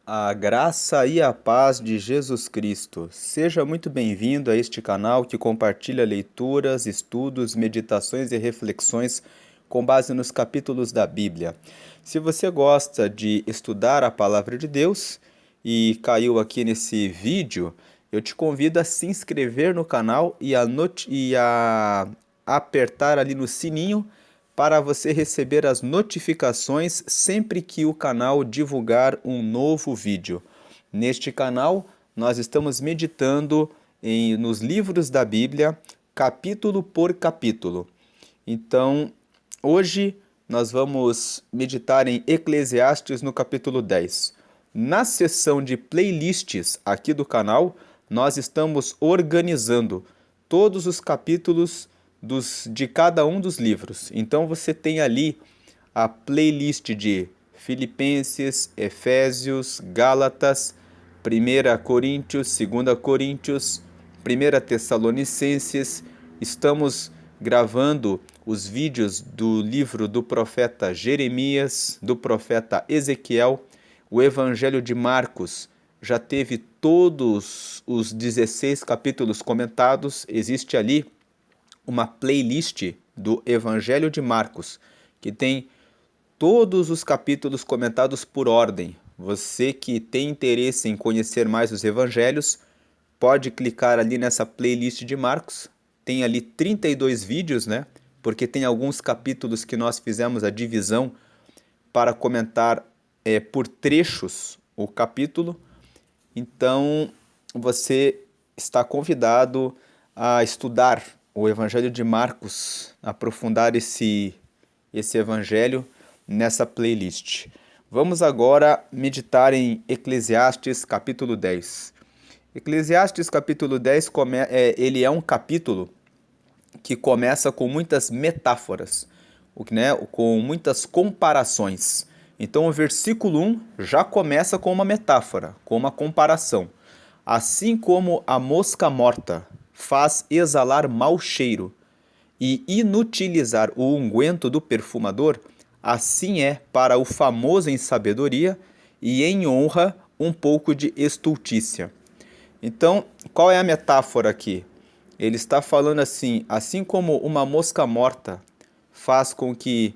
A graça e a paz de Jesus Cristo. Seja muito bem-vindo a este canal que compartilha leituras, estudos, meditações e reflexões com base nos capítulos da Bíblia. Se você gosta de estudar a palavra de Deus e caiu aqui nesse vídeo, eu te convido a se inscrever no canal e a apertar ali no sininho para você receber as notificações sempre que o canal divulgar um novo vídeo. Neste canal, nós estamos meditando nos livros da Bíblia, capítulo por capítulo. Então, hoje nós vamos meditar em Eclesiastes no capítulo 10. Na seção de playlists aqui do canal, nós estamos organizando todos os capítulos de cada um dos livros. Então você tem ali a playlist de Filipenses, Efésios, Gálatas, 1 Coríntios, 2 Coríntios, 1 Tessalonicenses. Estamos gravando os vídeos do livro do profeta Jeremias, do profeta Ezequiel. O Evangelho de Marcos já teve todos os 16 capítulos comentados. Existe ali uma playlist do Evangelho de Marcos, que tem todos os capítulos comentados por ordem. Você que tem interesse em conhecer mais os evangelhos, pode clicar ali nessa playlist de Marcos. Tem ali 32 vídeos, né? Porque tem alguns capítulos que nós fizemos a divisão para comentar por trechos o capítulo. Então, você está convidado a estudar o Evangelho de Marcos, aprofundar esse Evangelho nessa playlist. Vamos agora meditar em Eclesiastes capítulo 10. Eclesiastes capítulo 10 ele é um capítulo que começa com muitas metáforas, né, com muitas comparações. Então o versículo 1 já começa com uma metáfora, com uma comparação. Assim como a mosca morta faz exalar mau cheiro e inutilizar o unguento do perfumador, assim é para o famoso em sabedoria e em honra um pouco de estultícia. Então, qual é a metáfora aqui? Ele está falando assim como uma mosca morta faz com que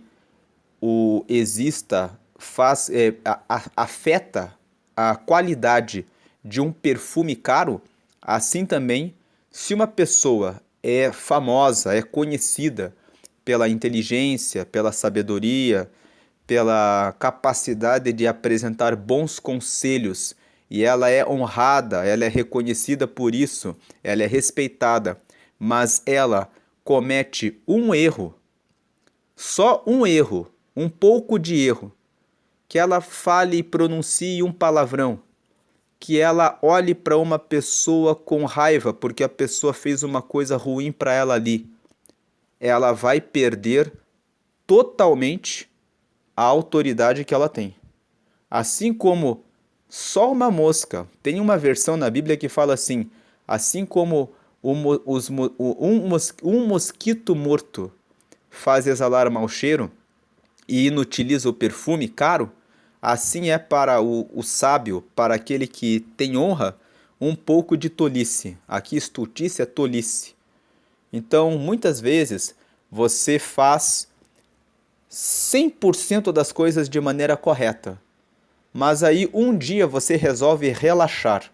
afeta a qualidade de um perfume caro, assim também, se uma pessoa é famosa, é conhecida pela inteligência, pela sabedoria, pela capacidade de apresentar bons conselhos, e ela é honrada, ela é reconhecida por isso, ela é respeitada, mas ela comete um erro, só um erro, um pouco de erro, que ela fale e pronuncie um palavrão, que ela olhe para uma pessoa com raiva porque a pessoa fez uma coisa ruim para ela ali, ela vai perder totalmente a autoridade que ela tem. Assim como só uma mosca, tem uma versão na Bíblia que fala assim como um mosquito morto faz exalar mau cheiro e inutiliza o perfume caro, assim é para o sábio, para aquele que tem honra, um pouco de tolice. Aqui estultícia é tolice. Então, muitas vezes, você faz 100% das coisas de maneira correta, mas aí um dia você resolve relaxar.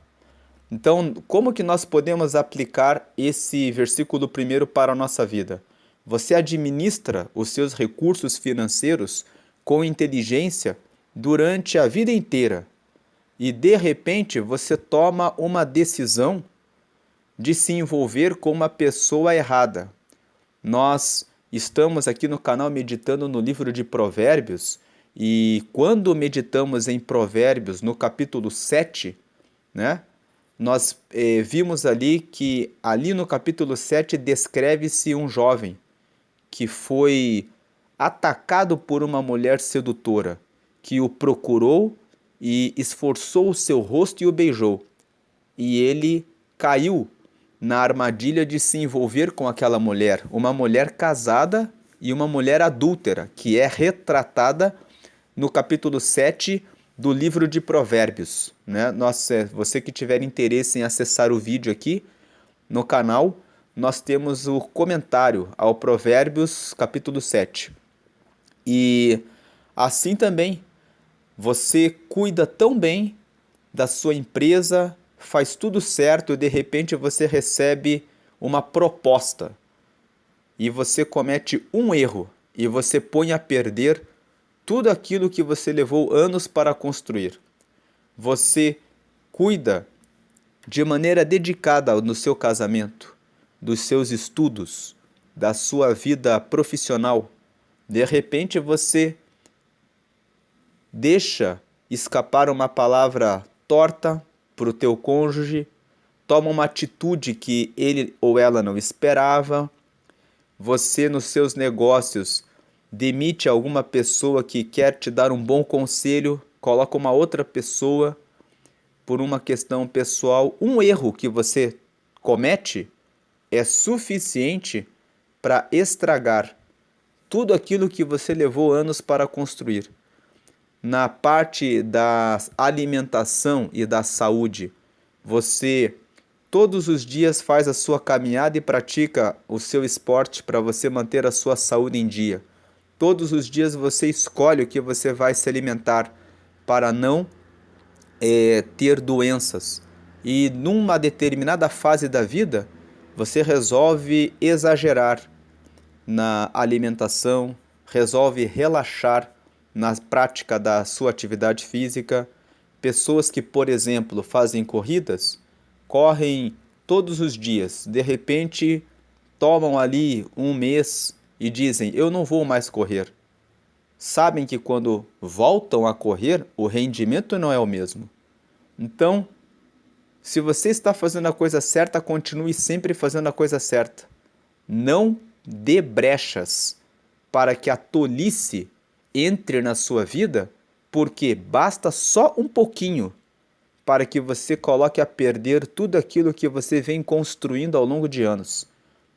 Então, como que nós podemos aplicar esse versículo primeiro para a nossa vida? Você administra os seus recursos financeiros com inteligência durante a vida inteira e de repente você toma uma decisão de se envolver com uma pessoa errada. Nós estamos aqui no canal meditando no livro de Provérbios e quando meditamos em Provérbios no capítulo 7, né? Nós vimos ali que ali no capítulo 7 descreve-se um jovem que foi atacado por uma mulher sedutora, que o procurou e esforçou o seu rosto e o beijou. E ele caiu na armadilha de se envolver com aquela mulher, uma mulher casada e uma mulher adúltera, que é retratada no capítulo 7 do livro de Provérbios, né? Você que tiver interesse em acessar o vídeo aqui no canal, nós temos o comentário ao Provérbios capítulo 7. E assim também, você cuida tão bem da sua empresa, faz tudo certo e de repente você recebe uma proposta e você comete um erro e você põe a perder tudo aquilo que você levou anos para construir. Você cuida de maneira dedicada no seu casamento, dos seus estudos, da sua vida profissional. De repente você deixa escapar uma palavra torta para o teu cônjuge, toma uma atitude que ele ou ela não esperava. Você nos seus negócios demite alguma pessoa que quer te dar um bom conselho, coloca uma outra pessoa por uma questão pessoal. Um erro que você comete é suficiente para estragar tudo aquilo que você levou anos para construir. Na parte da alimentação e da saúde, você todos os dias faz a sua caminhada e pratica o seu esporte para você manter a sua saúde em dia. Todos os dias você escolhe o que você vai se alimentar para não ter doenças. E numa determinada fase da vida, você resolve exagerar na alimentação, resolve relaxar na prática da sua atividade física. Pessoas que, por exemplo, fazem corridas, correm todos os dias, de repente tomam ali um mês e dizem: eu não vou mais correr. Sabem que quando voltam a correr, o rendimento não é o mesmo. Então, se você está fazendo a coisa certa, continue sempre fazendo a coisa certa. Não dê brechas para que a tolice entre na sua vida, porque basta só um pouquinho para que você coloque a perder tudo aquilo que você vem construindo ao longo de anos.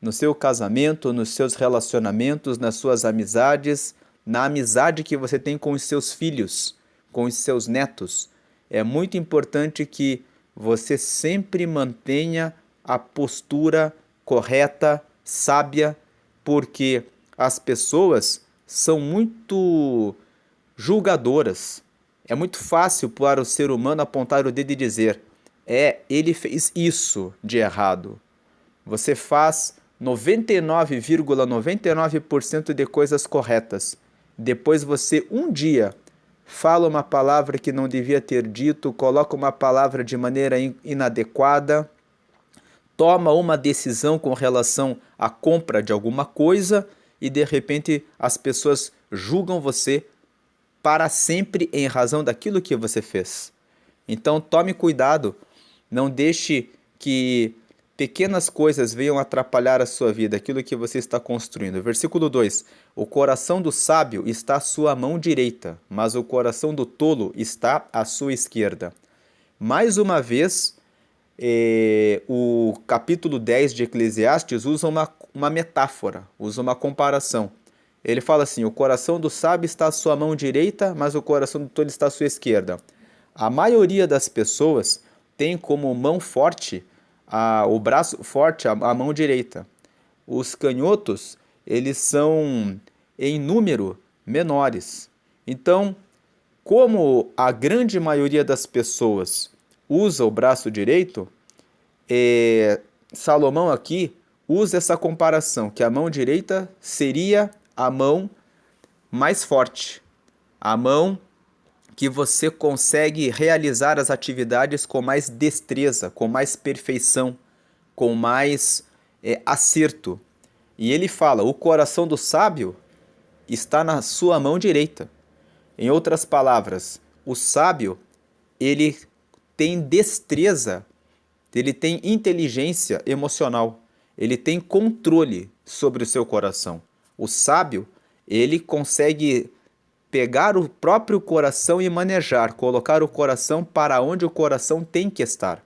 No seu casamento, nos seus relacionamentos, nas suas amizades, na amizade que você tem com os seus filhos, com os seus netos. É muito importante que você sempre mantenha a postura correta, sábia, porque as pessoas são muito julgadoras. É muito fácil para o ser humano apontar o dedo e dizer: ele fez isso de errado. Você faz 99,99% de coisas corretas. Depois você um dia fala uma palavra que não devia ter dito, coloca uma palavra de maneira inadequada, toma uma decisão com relação à compra de alguma coisa e de repente as pessoas julgam você para sempre em razão daquilo que você fez. Então tome cuidado, não deixe que pequenas coisas venham atrapalhar a sua vida, aquilo que você está construindo. Versículo 2: o coração do sábio está à sua mão direita, mas o coração do tolo está à sua esquerda. Mais uma vez, o capítulo 10 de Eclesiastes usa uma metáfora, usa uma comparação. Ele fala assim: o coração do sábio está à sua mão direita, mas o coração do tolo está à sua esquerda. A maioria das pessoas tem como mão forte, o braço forte, a mão direita. Os canhotos, eles são em número menores. Então, como a grande maioria das pessoas usa o braço direito, Salomão aqui usa essa comparação, que a mão direita seria a mão mais forte, a mão que você consegue realizar as atividades com mais destreza, com mais perfeição, com mais acerto. E ele fala: o coração do sábio está na sua mão direita. Em outras palavras, o sábio, ele tem destreza, ele tem inteligência emocional, ele tem controle sobre o seu coração. O sábio, ele consegue pegar o próprio coração e manejar, colocar o coração para onde o coração tem que estar.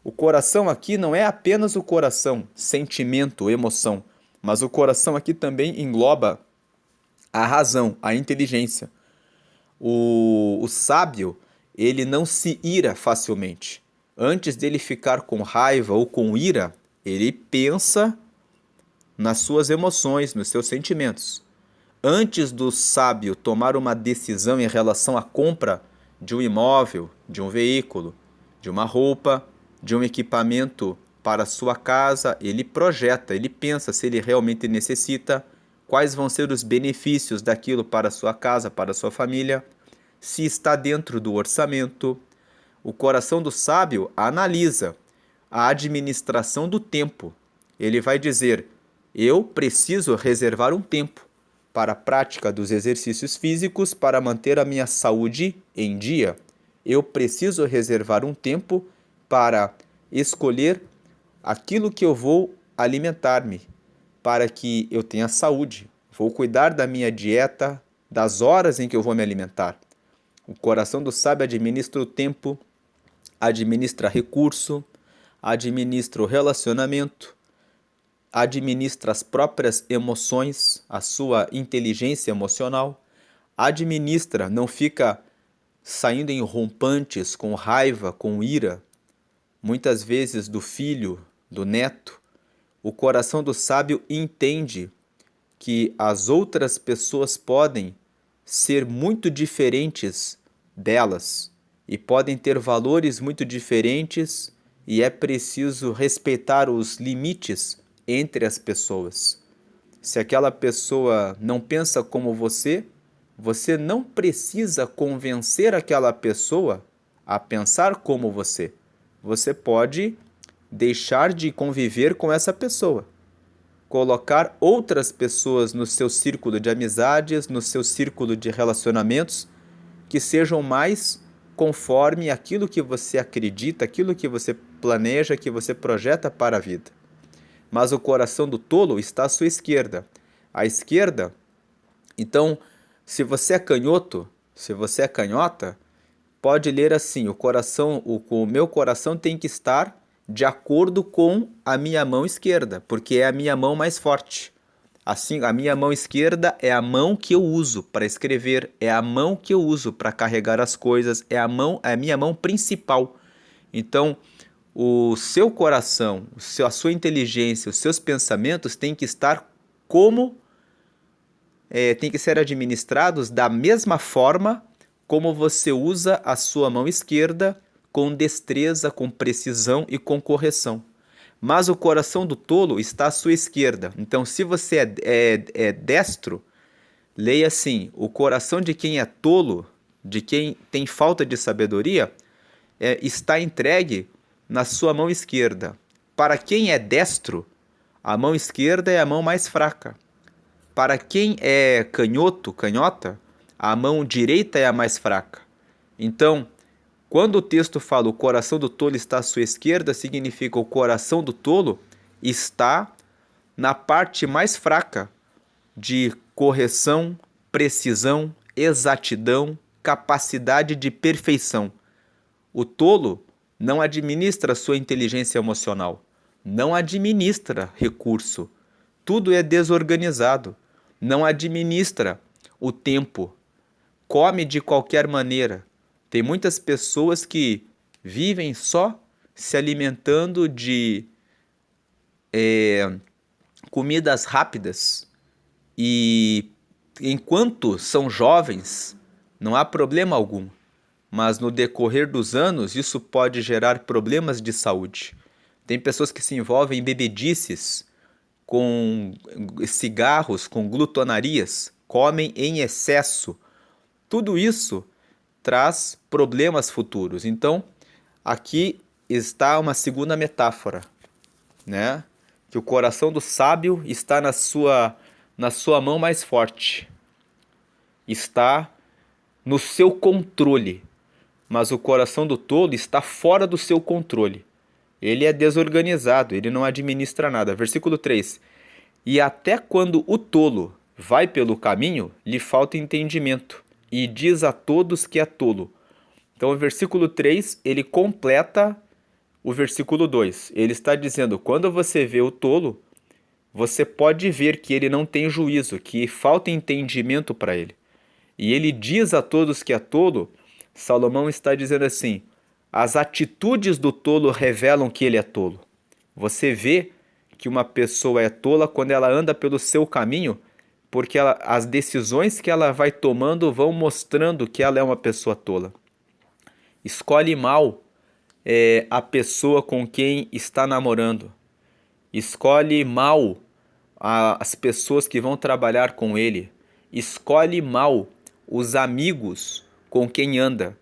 O coração aqui não é apenas o coração, sentimento, emoção, mas o coração aqui também engloba a razão, a inteligência. O sábio, ele não se ira facilmente. Antes dele ficar com raiva ou com ira, ele pensa nas suas emoções, nos seus sentimentos. Antes do sábio tomar uma decisão em relação à compra de um imóvel, de um veículo, de uma roupa, de um equipamento para a sua casa, ele projeta, ele pensa se ele realmente necessita, quais vão ser os benefícios daquilo para a sua casa, para a sua família, se está dentro do orçamento. O coração do sábio analisa a administração do tempo. Ele vai dizer: eu preciso reservar um tempo para a prática dos exercícios físicos para manter a minha saúde em dia. Eu preciso reservar um tempo para escolher aquilo que eu vou alimentar-me, para que eu tenha saúde. Vou cuidar da minha dieta, das horas em que eu vou me alimentar. O coração do sábio administra o tempo, administra recurso, administra o relacionamento, administra as próprias emoções, a sua inteligência emocional, administra, não fica saindo em rompantes, com raiva, com ira, muitas vezes do filho, do neto. O coração do sábio entende que as outras pessoas podem ser muito diferentes delas e podem ter valores muito diferentes e é preciso respeitar os limites entre as pessoas. Se aquela pessoa não pensa como você, você não precisa convencer aquela pessoa a pensar como você. Você pode deixar de conviver com essa pessoa, colocar outras pessoas no seu círculo de amizades, no seu círculo de relacionamentos, que sejam mais conforme aquilo que você acredita, aquilo que você planeja, que você projeta para a vida. Mas o coração do tolo está à sua esquerda. À esquerda, então, se você é canhoto, se você é canhota, pode ler assim: o meu coração tem que estar de acordo com a minha mão esquerda, porque é a minha mão mais forte. Assim, a minha mão esquerda é a mão que eu uso para escrever, é a mão que eu uso para carregar as coisas, é a minha mão principal. Então, o seu coração, a sua inteligência, os seus pensamentos têm que estar têm que ser administrados da mesma forma como você usa a sua mão esquerda, com destreza, com precisão e com correção. Mas o coração do tolo está à sua esquerda. Então, se você é destro, leia assim: o coração de quem é tolo, de quem tem falta de sabedoria, está entregue na sua mão esquerda. Para quem é destro, a mão esquerda é a mão mais fraca. Para quem é canhoto, canhota, a mão direita é a mais fraca. Então, quando o texto fala o coração do tolo está à sua esquerda, significa o coração do tolo está na parte mais fraca de correção, precisão, exatidão, capacidade de perfeição. O tolo não administra sua inteligência emocional, não administra recurso, tudo é desorganizado, não administra o tempo, come de qualquer maneira. Tem muitas pessoas que vivem só se alimentando de comidas rápidas e enquanto são jovens não há problema algum, mas no decorrer dos anos isso pode gerar problemas de saúde. Tem pessoas que se envolvem em bebedices, com cigarros, com glutonarias, comem em excesso. Tudo isso traz problemas futuros. Então, aqui está uma segunda metáfora, né? Que o coração do sábio está na sua mão mais forte, está no seu controle, mas o coração do tolo está fora do seu controle. Ele é desorganizado, ele não administra nada. Versículo 3: e até quando o tolo vai pelo caminho, lhe falta entendimento, e diz a todos que é tolo. Então o versículo 3, ele completa o versículo 2. Ele está dizendo: quando você vê o tolo, você pode ver que ele não tem juízo, que falta entendimento para ele. E ele diz a todos que é tolo, Salomão está dizendo assim: as atitudes do tolo revelam que ele é tolo. Você vê que uma pessoa é tola quando ela anda pelo seu caminho, porque as decisões que ela vai tomando vão mostrando que ela é uma pessoa tola. Escolhe mal a pessoa com quem está namorando. Escolhe mal as pessoas que vão trabalhar com ele. Escolhe mal os amigos com quem anda.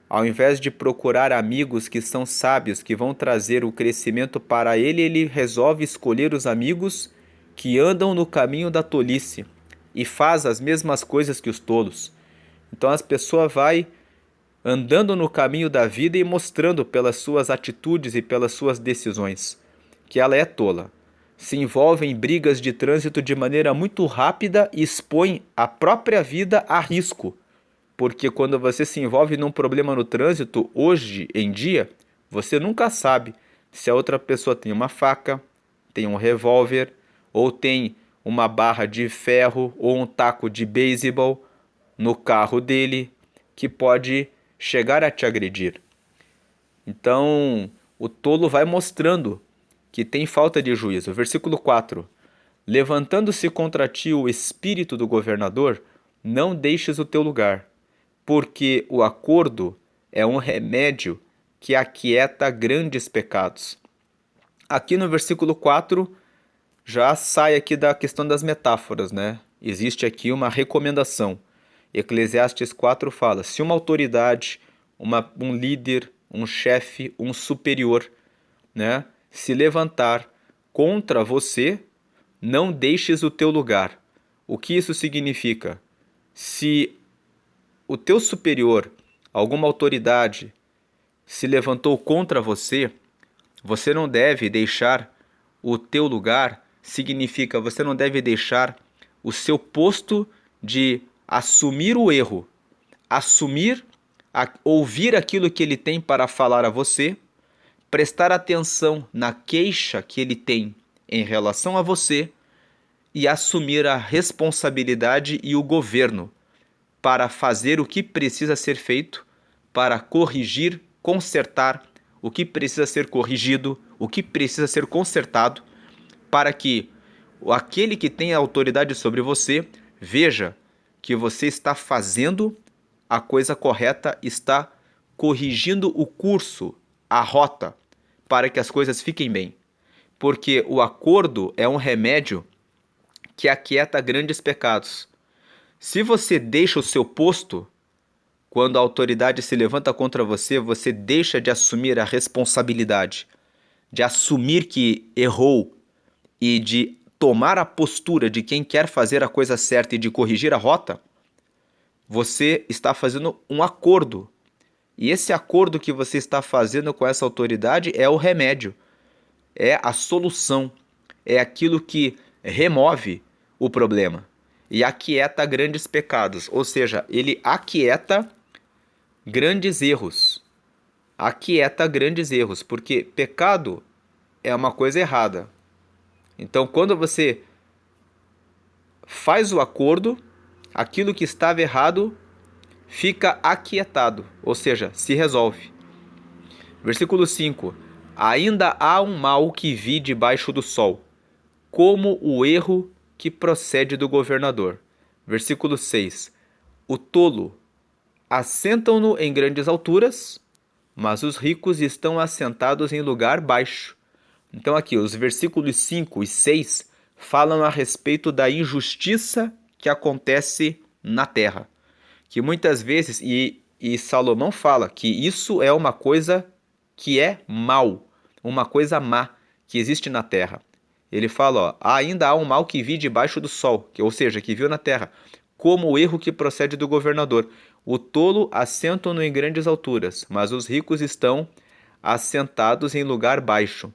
Ao invés de procurar amigos que são sábios, que vão trazer o crescimento para ele, ele resolve escolher os amigos que andam no caminho da tolice e faz as mesmas coisas que os tolos. Então as pessoas vai andando no caminho da vida e mostrando pelas suas atitudes e pelas suas decisões que ela é tola. Se envolve em brigas de trânsito de maneira muito rápida e expõe a própria vida a risco. Porque quando você se envolve num problema no trânsito, hoje em dia, você nunca sabe se a outra pessoa tem uma faca, tem um revólver, ou tem uma barra de ferro ou um taco de beisebol no carro dele que pode chegar a te agredir. Então, o tolo vai mostrando que tem falta de juízo. Versículo 4. Levantando-se contra ti o espírito do governador, não deixes o teu lugar, porque o acordo é um remédio que aquieta grandes pecados. Aqui no versículo 4, já sai aqui da questão das metáforas, né? Existe aqui uma recomendação. Eclesiastes 4 fala: se uma autoridade, um líder, um chefe, um superior, né, se levantar contra você, não deixes o teu lugar. O que isso significa? Se o teu superior, alguma autoridade, se levantou contra você, você não deve deixar o teu lugar. Significa, você não deve deixar o seu posto de assumir o erro, ouvir aquilo que ele tem para falar a você, prestar atenção na queixa que ele tem em relação a você e assumir a responsabilidade e o governo para fazer o que precisa ser feito, para corrigir, consertar o que precisa ser corrigido, o que precisa ser consertado, para que aquele que tem a autoridade sobre você veja que você está fazendo a coisa correta, está corrigindo o curso, a rota, para que as coisas fiquem bem. Porque o acordo é um remédio que aquieta grandes pecados. Se você deixa o seu posto, quando a autoridade se levanta contra você, você deixa de assumir a responsabilidade, de assumir que errou e de tomar a postura de quem quer fazer a coisa certa e de corrigir a rota, você está fazendo um acordo. E esse acordo que você está fazendo com essa autoridade é o remédio, é a solução, é aquilo que remove o problema e aquieta grandes pecados, ou seja, ele aquieta grandes erros. Aquieta grandes erros, porque pecado é uma coisa errada. Então, quando você faz o acordo, aquilo que estava errado fica aquietado, ou seja, se resolve. Versículo 5. Ainda há um mal que vi debaixo do sol, como o erro que procede do governador. Versículo 6. O tolo assentam-no em grandes alturas, mas os ricos estão assentados em lugar baixo. Então aqui, os versículos 5 e 6 falam a respeito da injustiça que acontece na terra. Que muitas vezes, e Salomão fala que isso é uma coisa que é mal, uma coisa má que existe na terra. Ele fala, ó, ainda há um mal que vi debaixo do sol, ou seja, que viu na terra, como o erro que procede do governador. O tolo assenta-no em grandes alturas, mas os ricos estão assentados em lugar baixo.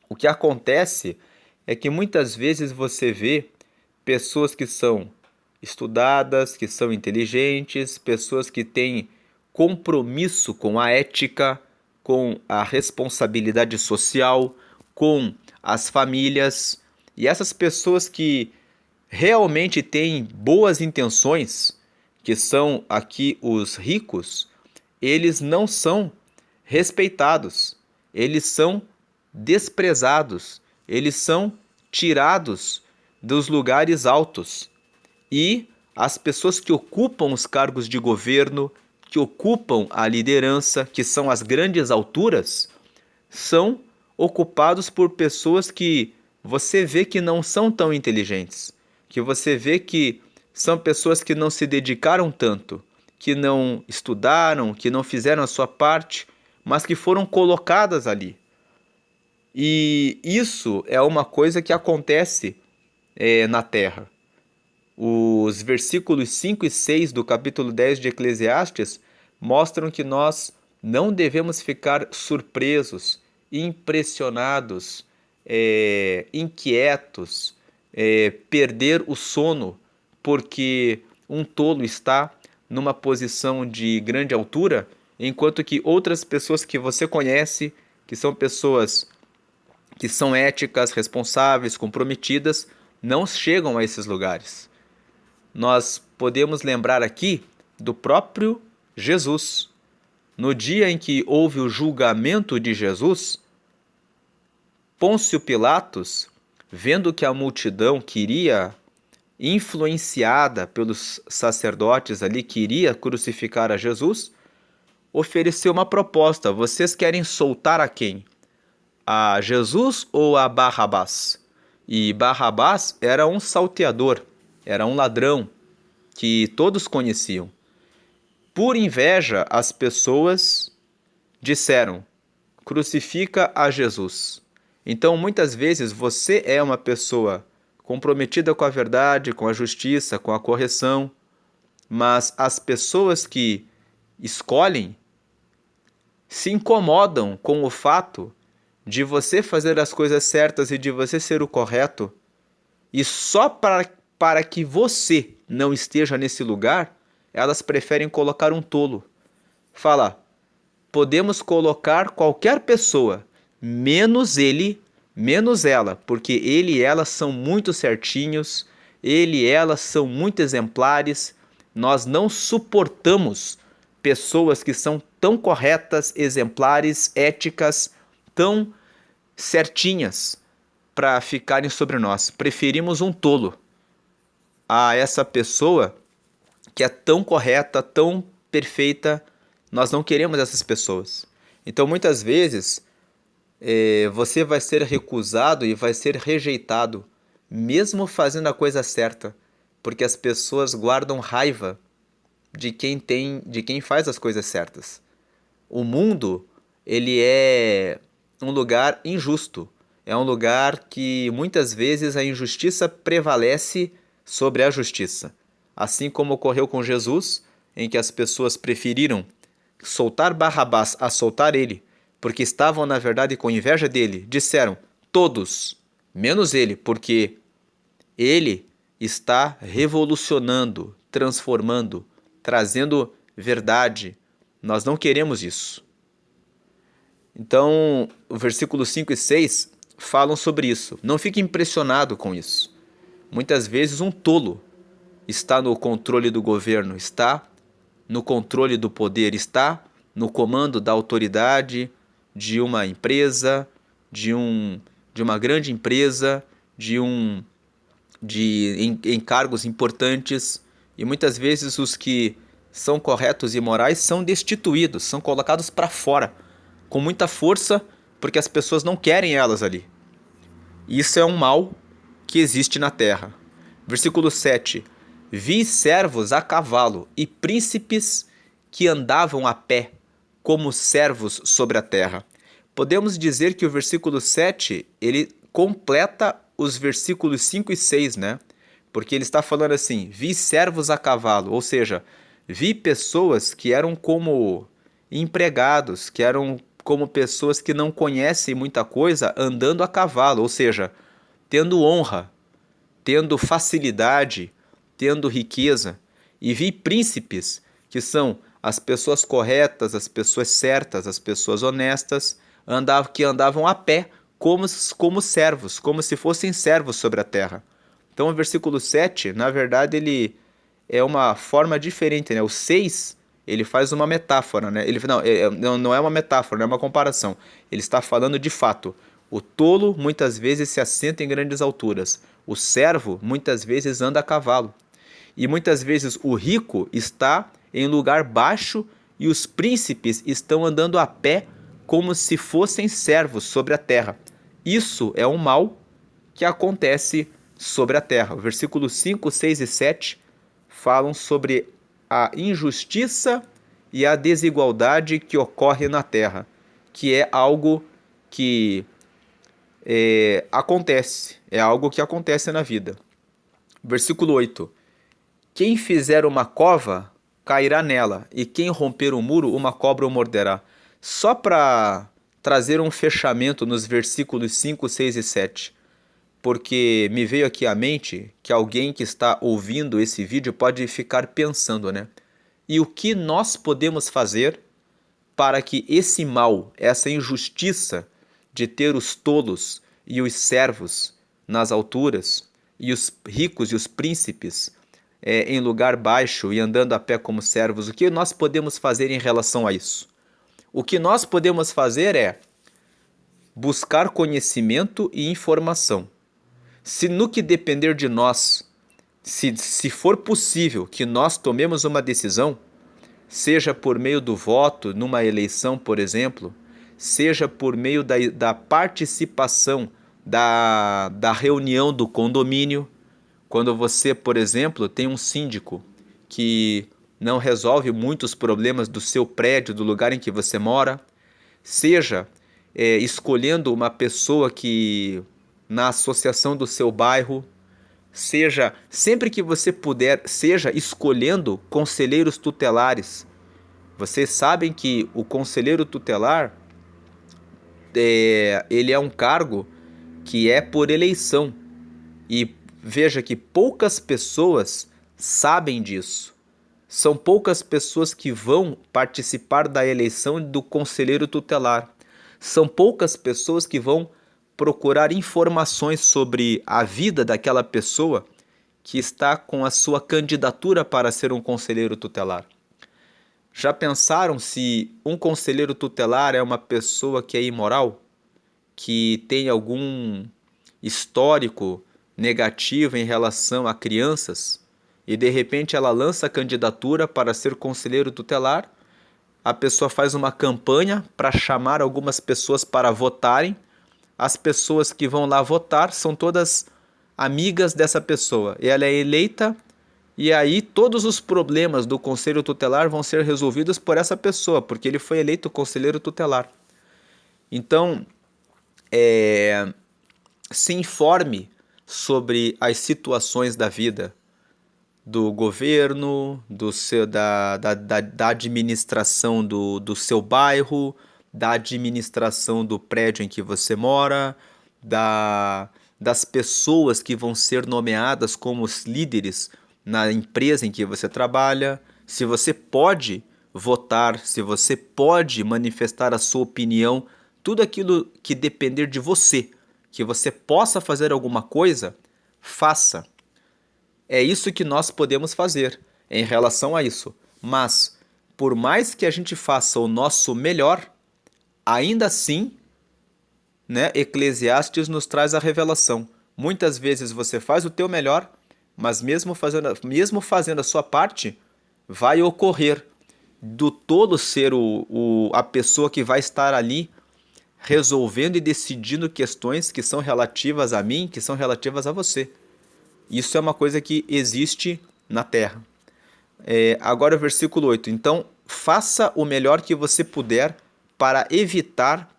O que acontece é que muitas vezes você vê pessoas que são estudadas, que são inteligentes, pessoas que têm compromisso com a ética, com a responsabilidade social, com as famílias. E essas pessoas que realmente têm boas intenções, que são aqui os ricos, eles não são respeitados, eles são desprezados, eles são tirados dos lugares altos. E as pessoas que ocupam os cargos de governo, que ocupam a liderança, que são as grandes alturas, são ocupados por pessoas que você vê que não são tão inteligentes, que você vê que são pessoas que não se dedicaram tanto, que não estudaram, que não fizeram a sua parte, mas que foram colocadas ali. E isso é uma coisa que acontece na Terra. Os versículos 5 e 6 do capítulo 10 de Eclesiastes mostram que nós não devemos ficar surpresos, impressionados, inquietos, perder o sono porque um tolo está numa posição de grande altura, enquanto que outras pessoas que você conhece, que são pessoas que são éticas, responsáveis, comprometidas, não chegam a esses lugares. Nós podemos lembrar aqui do próprio Jesus. No dia em que houve o julgamento de Jesus, Pôncio Pilatos, vendo que a multidão queria, influenciada pelos sacerdotes ali, queria crucificar a Jesus, ofereceu uma proposta: vocês querem soltar a quem? A Jesus ou a Barrabás? E Barrabás era um salteador, era um ladrão que todos conheciam. Por inveja, as pessoas disseram: crucifica a Jesus. Então, muitas vezes, você é uma pessoa comprometida com a verdade, com a justiça, com a correção, mas as pessoas que escolhem se incomodam com o fato de você fazer as coisas certas e de você ser o correto, e só para que você não esteja nesse lugar, elas preferem colocar um tolo. Fala: podemos colocar qualquer pessoa, menos ele, menos ela, porque ele e ela são muito certinhos, ele e ela são muito exemplares. Nós não suportamos pessoas que são tão corretas, exemplares, éticas, tão certinhas para ficarem sobre nós. Preferimos um tolo a essa pessoa que é tão correta, tão perfeita. Nós não queremos essas pessoas. Então, muitas vezes, você vai ser recusado e vai ser rejeitado, mesmo fazendo a coisa certa, porque as pessoas guardam raiva de quem faz as coisas certas. O mundo, ele é um lugar injusto. É um lugar que muitas vezes a injustiça prevalece sobre a justiça. Assim como ocorreu com Jesus, em que as pessoas preferiram soltar Barrabás a soltar ele, porque estavam na verdade com inveja dele. Disseram: todos, menos ele, porque ele está revolucionando, transformando, trazendo verdade. Nós não queremos isso. Então, o versículo 5 e 6 falam sobre isso. Não fique impressionado com isso. Muitas vezes um tolo está no controle do governo, está no controle do poder, está no comando da autoridade de uma empresa, de uma grande empresa, em cargos importantes. E muitas vezes os que são corretos e morais são destituídos, são colocados para fora, com muita força, porque as pessoas não querem elas ali. Isso é um mal que existe na terra. Versículo 7. Vi servos a cavalo e príncipes que andavam a pé, como servos sobre a terra. Podemos dizer que o versículo 7, ele completa os versículos 5 e 6, né? Porque ele está falando assim: vi servos a cavalo, ou seja, vi pessoas que eram como empregados, que eram como pessoas que não conhecem muita coisa andando a cavalo, ou seja, tendo honra, tendo facilidade, tendo riqueza. E vi príncipes, que são as pessoas corretas, as pessoas certas, as pessoas honestas, que andavam a pé como servos, como se fossem servos sobre a terra. Então o versículo 7, na verdade, ele é uma forma diferente, né? O 6 ele faz uma metáfora, né? Ele não é uma metáfora, não é uma comparação. Ele está falando de fato. O tolo muitas vezes se assenta em grandes alturas. O servo muitas vezes anda a cavalo. E muitas vezes o rico está em lugar baixo e os príncipes estão andando a pé como se fossem servos sobre a terra. Isso é um mal que acontece sobre a terra. Versículos 5, 6 e 7 falam sobre a injustiça e a desigualdade que ocorre na terra, que é algo que acontece, é algo que acontece na vida. Versículo 8: quem fizer uma cova, cairá nela, e quem romper um muro, uma cobra o morderá. Só para trazer um fechamento nos versículos 5, 6 e 7, porque me veio aqui à mente que alguém que está ouvindo esse vídeo pode ficar pensando, né? E o que nós podemos fazer para que esse mal, essa injustiça de ter os tolos e os servos nas alturas, e os ricos e os príncipes em lugar baixo e andando a pé como servos, o que nós podemos fazer em relação a isso? O que nós podemos fazer é buscar conhecimento e informação. Se no que depender de nós, se for possível que nós tomemos uma decisão, seja por meio do voto numa eleição, por exemplo, seja por meio da participação da reunião do condomínio, quando você, por exemplo, tem um síndico que não resolve muitos problemas do seu prédio, do lugar em que você mora, seja escolhendo uma pessoa que na associação do seu bairro, seja sempre que você puder, seja escolhendo conselheiros tutelares. Vocês sabem que o conselheiro tutelar ele é um cargo que é por eleição. E veja que poucas pessoas sabem disso. São poucas pessoas que vão participar da eleição do conselheiro tutelar. São poucas pessoas que vão procurar informações sobre a vida daquela pessoa que está com a sua candidatura para ser um conselheiro tutelar. Já pensaram se um conselheiro tutelar é uma pessoa que é imoral? Que tem algum histórico negativo em relação a crianças? E de repente ela lança a candidatura para ser conselheiro tutelar, a pessoa faz uma campanha para chamar algumas pessoas para votarem, as pessoas que vão lá votar são todas amigas dessa pessoa, e ela é eleita, e aí todos os problemas do conselho tutelar vão ser resolvidos por essa pessoa, porque ele foi eleito conselheiro tutelar. Então, se informe sobre as situações da vida, do governo, da administração do seu bairro, da administração do prédio em que você mora, das pessoas que vão ser nomeadas como os líderes na empresa em que você trabalha, se você pode votar, se você pode manifestar a sua opinião, tudo aquilo que depender de você, que você possa fazer alguma coisa, faça. É isso que nós podemos fazer em relação a isso. Mas, por mais que a gente faça o nosso melhor, ainda assim, né, Eclesiastes nos traz a revelação. Muitas vezes você faz o teu melhor, mas mesmo fazendo a sua parte, vai ocorrer do tolo ser a pessoa que vai estar ali resolvendo e decidindo questões que são relativas a mim, que são relativas a você. Isso é uma coisa que existe na Terra. Agora o versículo 8. Então, faça o melhor que você puder para evitar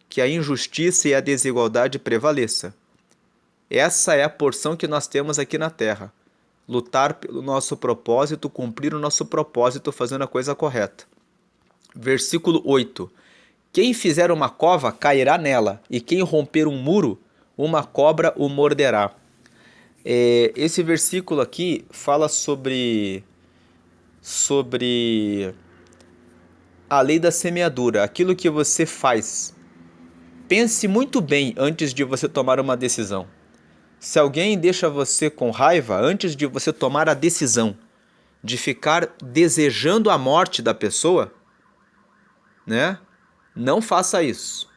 que a injustiça e a desigualdade prevaleça. Essa é a porção que nós temos aqui na Terra. Lutar pelo nosso propósito, cumprir o nosso propósito fazendo a coisa correta. Versículo 8. Quem fizer uma cova, cairá nela, e quem romper um muro, uma cobra o morderá. Esse versículo aqui fala sobre a lei da semeadura, aquilo que você faz. Pense muito bem antes de você tomar uma decisão. Se alguém deixa você com raiva, antes de você tomar a decisão de ficar desejando a morte da pessoa, né? Não faça isso.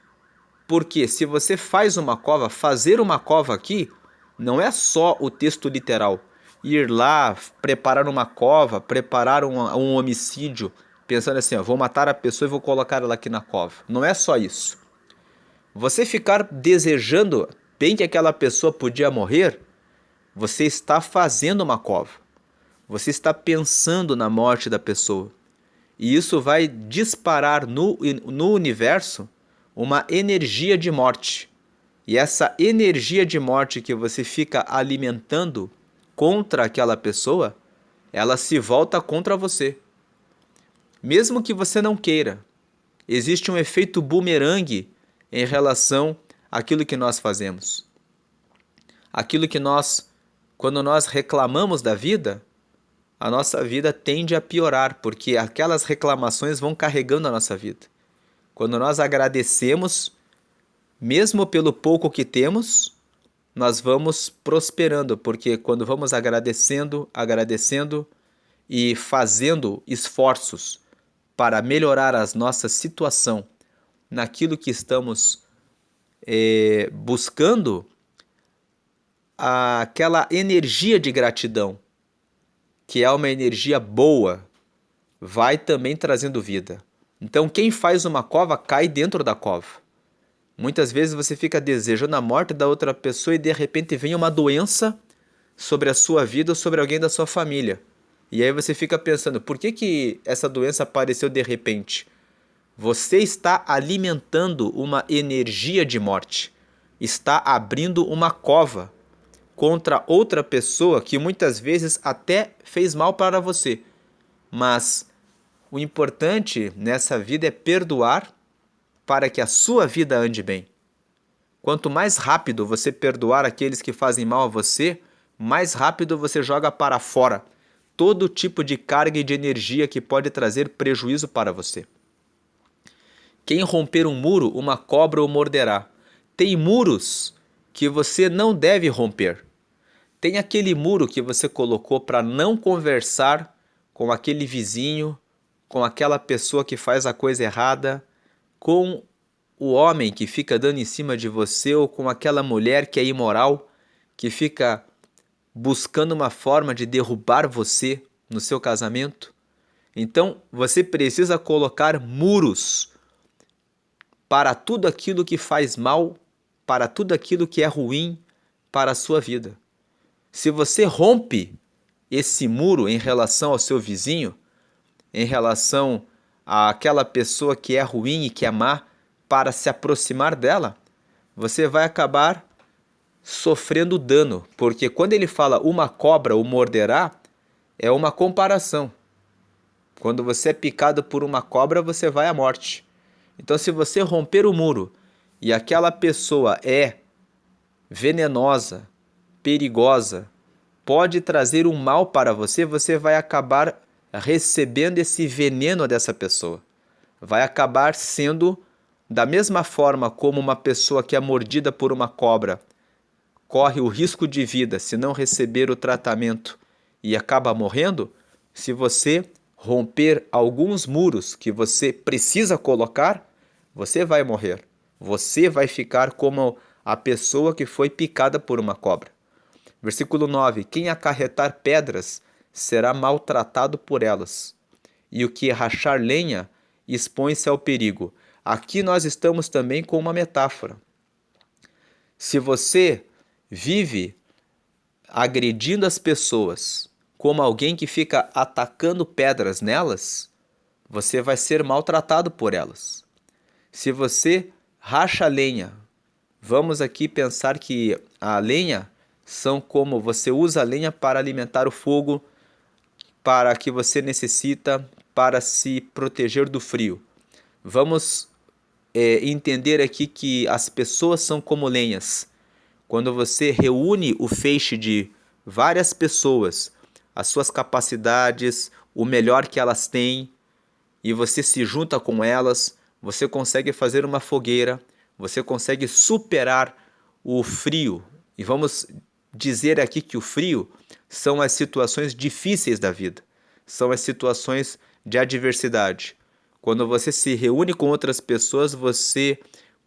Porque se você faz uma cova, fazer uma cova aqui não é só o texto literal. Ir lá, preparar uma cova, preparar um homicídio, pensando assim, ó, vou matar a pessoa e vou colocar ela aqui na cova. Não é só isso. Você ficar desejando bem que aquela pessoa podia morrer, você está fazendo uma cova. Você está pensando na morte da pessoa. E isso vai disparar no universo uma energia de morte. E essa energia de morte que você fica alimentando contra aquela pessoa, ela se volta contra você. Mesmo que você não queira, existe um efeito bumerangue em relação àquilo que nós fazemos. Aquilo que quando nós reclamamos da vida, a nossa vida tende a piorar, porque aquelas reclamações vão carregando a nossa vida. Quando nós agradecemos, mesmo pelo pouco que temos, nós vamos prosperando, porque quando vamos agradecendo e fazendo esforços para melhorar a nossa situação naquilo que estamos buscando, aquela energia de gratidão, que é uma energia boa, vai também trazendo vida. Então quem faz uma cova cai dentro da cova. Muitas vezes você fica desejando a morte da outra pessoa e de repente vem uma doença sobre a sua vida ou sobre alguém da sua família. E aí você fica pensando, por que essa doença apareceu de repente? Você está alimentando uma energia de morte. Está abrindo uma cova contra outra pessoa que muitas vezes até fez mal para você. Mas o importante nessa vida é perdoar para que a sua vida ande bem. Quanto mais rápido você perdoar aqueles que fazem mal a você, mais rápido você joga para fora todo tipo de carga e de energia que pode trazer prejuízo para você. Quem romper um muro, uma cobra o morderá. Tem muros que você não deve romper. Tem aquele muro que você colocou para não conversar com aquele vizinho, com aquela pessoa que faz a coisa errada, com o homem que fica dando em cima de você ou com aquela mulher que é imoral, que fica buscando uma forma de derrubar você no seu casamento. Então você precisa colocar muros para tudo aquilo que faz mal, para tudo aquilo que é ruim para a sua vida. Se você rompe esse muro em relação ao seu vizinho, em relação àquela pessoa que é ruim e que é má, para se aproximar dela, você vai acabar sofrendo dano, porque quando ele fala uma cobra o morderá, é uma comparação. Quando você é picado por uma cobra, você vai à morte. Então, se você romper o muro e aquela pessoa é venenosa, perigosa, pode trazer um mal para você, você vai acabar recebendo esse veneno dessa pessoa. Vai acabar sendo da mesma forma como uma pessoa que é mordida por uma cobra corre o risco de vida se não receber o tratamento e acaba morrendo. Se você romper alguns muros que você precisa colocar, você vai morrer. Você vai ficar como a pessoa que foi picada por uma cobra. Versículo 9: quem acarretar pedras será maltratado por elas, e o que rachar lenha expõe-se ao perigo. Aqui nós estamos também com uma metáfora. Se você vive agredindo as pessoas como alguém que fica atacando pedras nelas, você vai ser maltratado por elas. Se você racha lenha, vamos aqui pensar que a lenha são como você usa a lenha para alimentar o fogo, para que você necessita para se proteger do frio. Vamos entender aqui que as pessoas são como lenhas. Quando você reúne o feixe de várias pessoas, as suas capacidades, o melhor que elas têm, e você se junta com elas, você consegue fazer uma fogueira, você consegue superar o frio. E vamos dizer aqui que o frio são as situações difíceis da vida. são as situações de adversidade. Quando você se reúne com outras pessoas, você,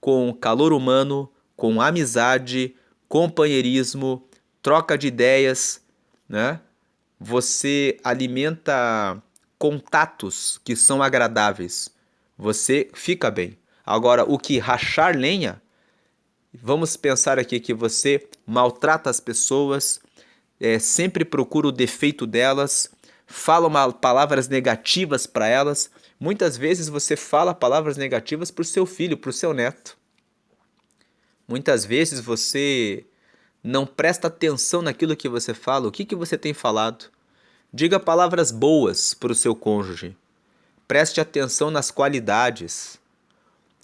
com calor humano, com amizade, companheirismo, troca de ideias, né? Você alimenta contatos que são agradáveis. Você fica bem. Agora, o que rachar lenha, vamos pensar aqui que você maltrata as pessoas, sempre procura o defeito delas, fala palavras negativas para elas. Muitas vezes você fala palavras negativas para o seu filho, para o seu neto. Muitas vezes você não presta atenção naquilo que você fala. O que você tem falado? Diga palavras boas para o seu cônjuge. Preste atenção nas qualidades.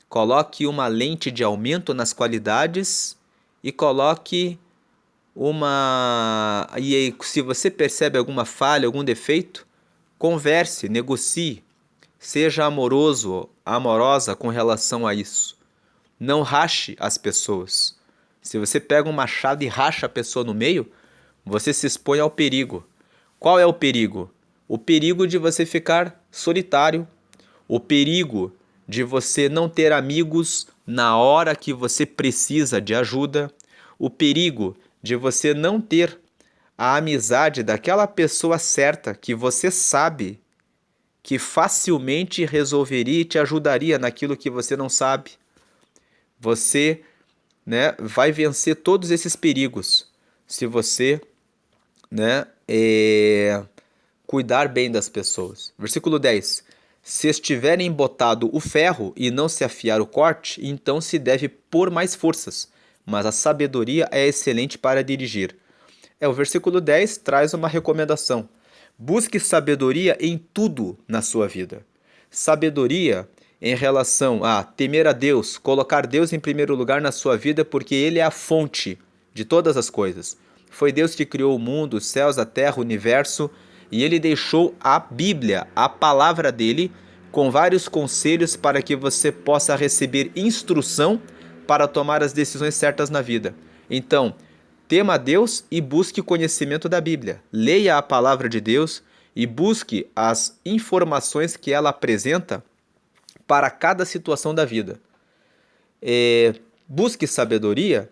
Coloque uma lente de aumento nas qualidades e coloque uma... E aí, se você percebe alguma falha, algum defeito, converse, negocie. Seja amoroso, amorosa com relação a isso. Não rache as pessoas. Se você pega um machado e racha a pessoa no meio, você se expõe ao perigo. Qual é o perigo? O perigo de você ficar solitário, o perigo de você não ter amigos na hora que você precisa de ajuda, o perigo de você não ter a amizade daquela pessoa certa que você sabe que facilmente resolveria e te ajudaria naquilo que você não sabe. Você, né, vai vencer todos esses perigos se você, né, cuidar bem das pessoas. Versículo 10. Se estiver embotado o ferro e não se afiar o corte, então se deve pôr mais forças, mas a sabedoria é excelente para dirigir. O versículo 10 traz uma recomendação. Busque sabedoria em tudo na sua vida. Sabedoria em relação a temer a Deus, colocar Deus em primeiro lugar na sua vida, porque Ele é a fonte de todas as coisas. Foi Deus que criou o mundo, os céus, a terra, o universo, e Ele deixou a Bíblia, a palavra dele, com vários conselhos para que você possa receber instrução para tomar as decisões certas na vida. Então, tema a Deus e busque conhecimento da Bíblia. Leia a palavra de Deus e busque as informações que ela apresenta para cada situação da vida. Busque sabedoria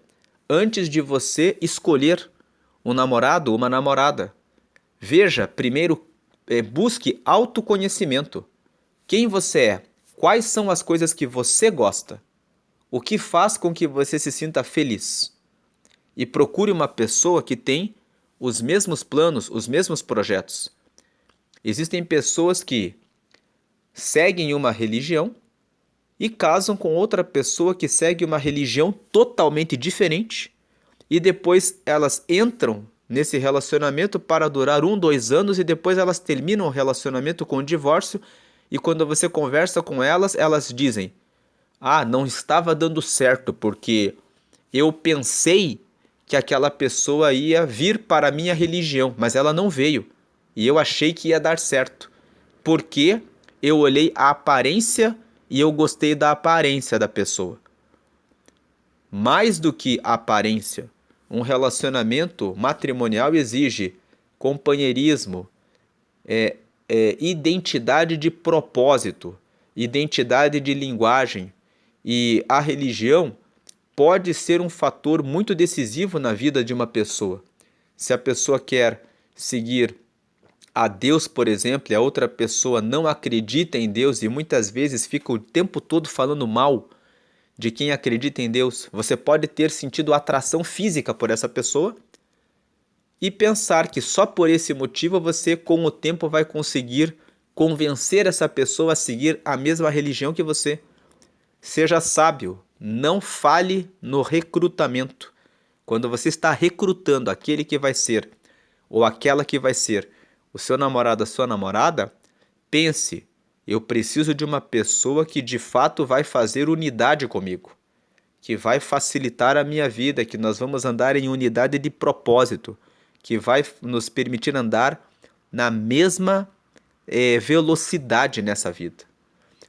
antes de você escolher um namorado ou uma namorada. Veja, primeiro, busque autoconhecimento. Quem você é? Quais são as coisas que você gosta? O que faz com que você se sinta feliz? E procure uma pessoa que tem os mesmos planos, os mesmos projetos. Existem pessoas que seguem uma religião e casam com outra pessoa que segue uma religião totalmente diferente e depois elas entram nesse relacionamento para durar 1-2 anos e depois elas terminam o relacionamento com divórcio e quando você conversa com elas, elas dizem: ah, não estava dando certo porque eu pensei que aquela pessoa ia vir para a minha religião, mas ela não veio e eu achei que ia dar certo porque eu olhei a aparência e eu gostei da aparência da pessoa. Mais do que a aparência, um relacionamento matrimonial exige companheirismo, identidade de propósito, identidade de linguagem. E a religião pode ser um fator muito decisivo na vida de uma pessoa. Se a pessoa quer seguir a Deus, por exemplo, e a outra pessoa não acredita em Deus e muitas vezes fica o tempo todo falando mal de quem acredita em Deus, você pode ter sentido atração física por essa pessoa e pensar que só por esse motivo você, com o tempo, vai conseguir convencer essa pessoa a seguir a mesma religião que você. Seja sábio, não falhe no recrutamento. Quando você está recrutando aquele que vai ser ou aquela que vai ser o seu namorado, a sua namorada, pense: eu preciso de uma pessoa que de fato vai fazer unidade comigo, que vai facilitar a minha vida, que nós vamos andar em unidade de propósito, que vai nos permitir andar na mesma velocidade nessa vida.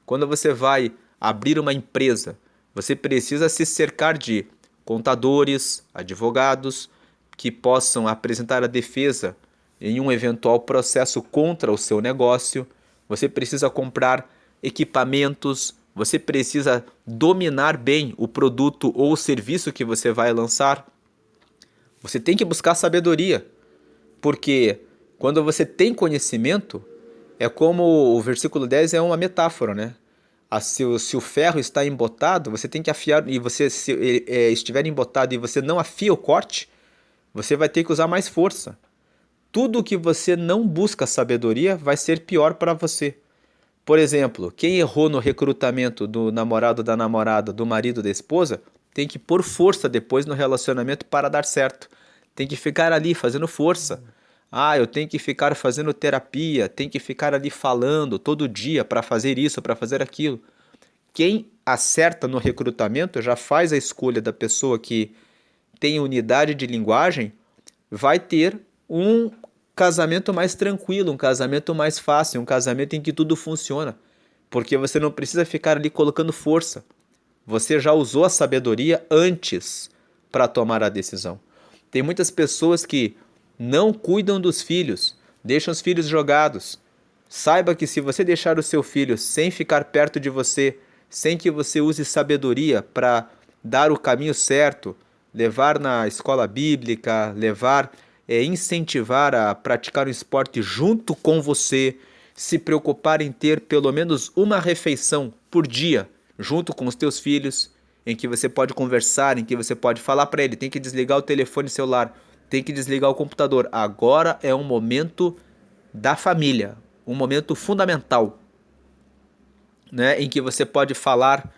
Quando você vai abrir uma empresa, você precisa se cercar de contadores, advogados, que possam apresentar a defesa em um eventual processo contra o seu negócio, você precisa comprar equipamentos, você precisa dominar bem o produto ou o serviço que você vai lançar. Você tem que buscar sabedoria, porque quando você tem conhecimento, é como o versículo 10 é uma metáfora, né? Se o ferro está embotado, você tem que afiar, e você se estiver embotado e você não afia o corte, você vai ter que usar mais força. Tudo que você não busca sabedoria vai ser pior para você. Por exemplo, quem errou no recrutamento do namorado da namorada, do marido da esposa, tem que pôr força depois no relacionamento para dar certo. Tem que ficar ali fazendo força. Ah, eu tenho que ficar fazendo terapia, tem que ficar ali falando todo dia para fazer isso, para fazer aquilo. Quem acerta no recrutamento já faz a escolha da pessoa que tem unidade de linguagem, vai ter um casamento mais tranquilo, um casamento mais fácil, um casamento em que tudo funciona. Porque você não precisa ficar ali colocando força. Você já usou a sabedoria antes para tomar a decisão. Tem muitas pessoas que não cuidam dos filhos, deixam os filhos jogados. Saiba que se você deixar o seu filho sem ficar perto de você, sem que você use sabedoria para dar o caminho certo, levar na escola bíblica, incentivar a praticar um esporte junto com você, se preocupar em ter pelo menos uma refeição por dia junto com os teus filhos, em que você pode conversar, em que você pode falar para ele, tem que desligar o telefone celular, tem que desligar o computador. Agora é um momento da família, um momento fundamental, né, em que você pode falar,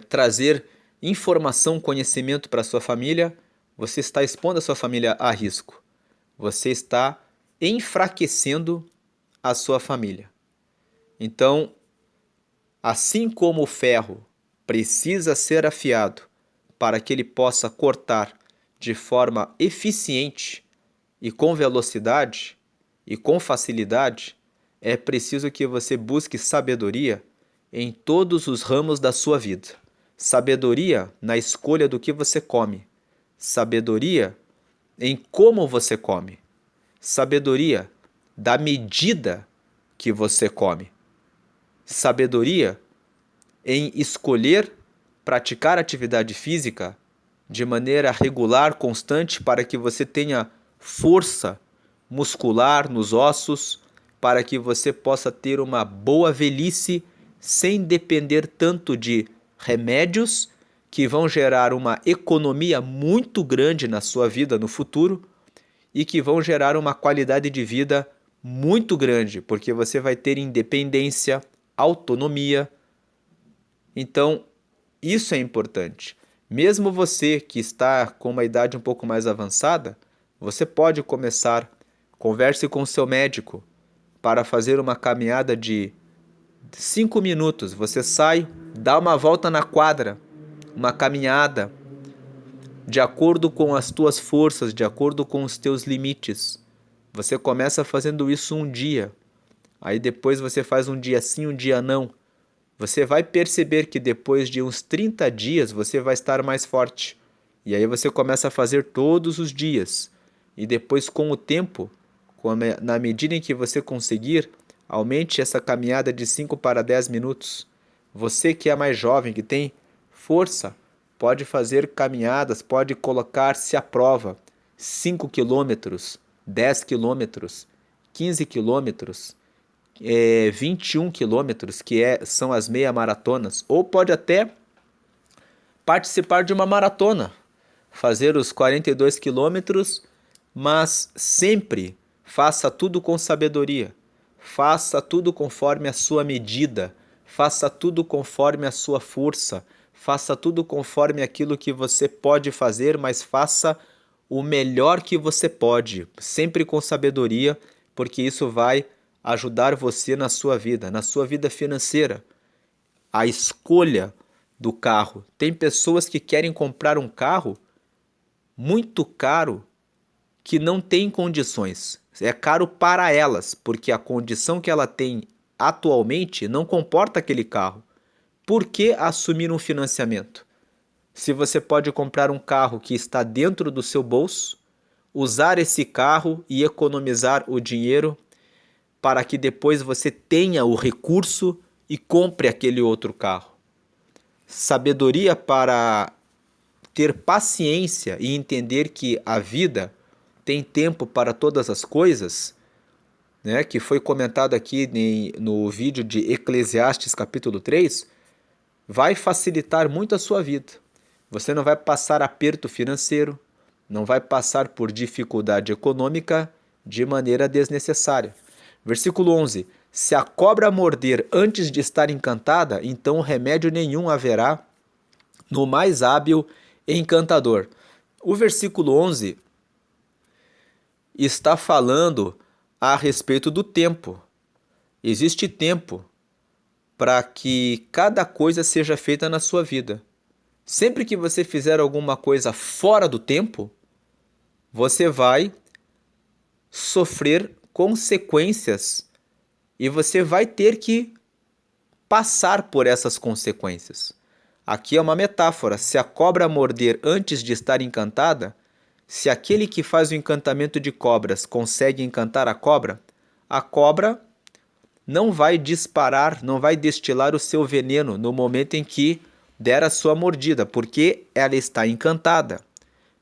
trazer informação, conhecimento para sua família. Você está expondo a sua família a risco. Você está enfraquecendo a sua família. Então, assim como o ferro precisa ser afiado para que ele possa cortar de forma eficiente e com velocidade e com facilidade, é preciso que você busque sabedoria em todos os ramos da sua vida. Sabedoria na escolha do que você come. Sabedoria em como você come. Sabedoria da medida que você come. Sabedoria em escolher praticar atividade física de maneira regular, constante, para que você tenha força muscular nos ossos, para que você possa ter uma boa velhice sem depender tanto de remédios que vão gerar uma economia muito grande na sua vida no futuro e que vão gerar uma qualidade de vida muito grande, porque você vai ter independência, autonomia. Então, isso é importante. Mesmo você que está com uma idade um pouco mais avançada, você pode começar, converse com o seu médico para fazer uma caminhada de 5 minutos. Você sai, dá uma volta na quadra, uma caminhada, de acordo com as tuas forças, de acordo com os teus limites. Você começa fazendo isso um dia, aí depois você faz um dia sim, um dia não. Você vai perceber que depois de uns 30 dias você vai estar mais forte. E aí você começa a fazer todos os dias. E depois, com o tempo, na medida em que você conseguir, aumente essa caminhada de 5 para 10 minutos. Você que é mais jovem, que tem força, pode fazer caminhadas, pode colocar-se à prova. 5 quilômetros, 10 quilômetros, 15 quilômetros, 21 quilômetros, são as meia maratonas. Ou pode até participar de uma maratona, fazer os 42 quilômetros, mas sempre faça tudo com sabedoria. Faça tudo conforme a sua medida. Faça tudo conforme a sua força. Faça tudo conforme aquilo que você pode fazer, mas faça o melhor que você pode, sempre com sabedoria, porque isso vai ajudar você na sua vida financeira. A escolha do carro. Tem pessoas que querem comprar um carro muito caro que não tem condições. É caro para elas, porque a condição que ela tem atualmente não comporta aquele carro. Por que assumir um financiamento? Se você pode comprar um carro que está dentro do seu bolso, usar esse carro e economizar o dinheiro para que depois você tenha o recurso e compre aquele outro carro. Sabedoria para ter paciência e entender que a vida tem tempo para todas as coisas, né, que foi comentado aqui no vídeo de Eclesiastes capítulo 3, vai facilitar muito a sua vida. Você não vai passar aperto financeiro, não vai passar por dificuldade econômica de maneira desnecessária. Versículo 11: se a cobra morder antes de estar encantada, então remédio nenhum haverá no mais hábil encantador. O versículo 11 está falando a respeito do tempo. Existe tempo para que cada coisa seja feita na sua vida. Sempre que você fizer alguma coisa fora do tempo, você vai sofrer consequências e você vai ter que passar por essas consequências. Aqui é uma metáfora. Se a cobra morder antes de estar encantada, se aquele que faz o encantamento de cobras consegue encantar a cobra não vai disparar, não vai destilar o seu veneno no momento em que der a sua mordida, porque ela está encantada,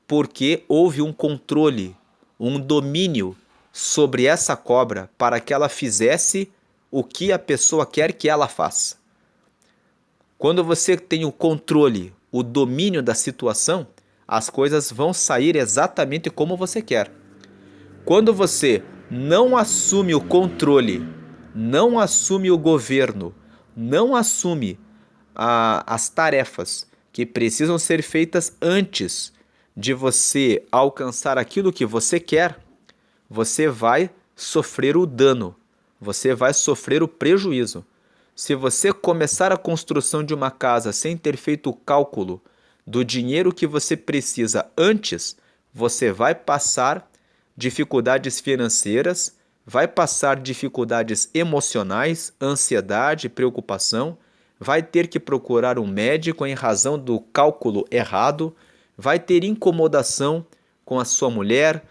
porque houve um controle, um domínio sobre essa cobra para que ela fizesse o que a pessoa quer que ela faça. Quando você tem o controle, o domínio da situação, as coisas vão sair exatamente como você quer. Quando você não assume o controle, não assume o governo, não assume as tarefas que precisam ser feitas antes de você alcançar aquilo que você quer, você vai sofrer o dano, você vai sofrer o prejuízo. Se você começar a construção de uma casa sem ter feito o cálculo do dinheiro que você precisa antes, você vai passar dificuldades financeiras, vai passar dificuldades emocionais, ansiedade, preocupação, vai ter que procurar um médico em razão do cálculo errado, vai ter incomodação com a sua mulher,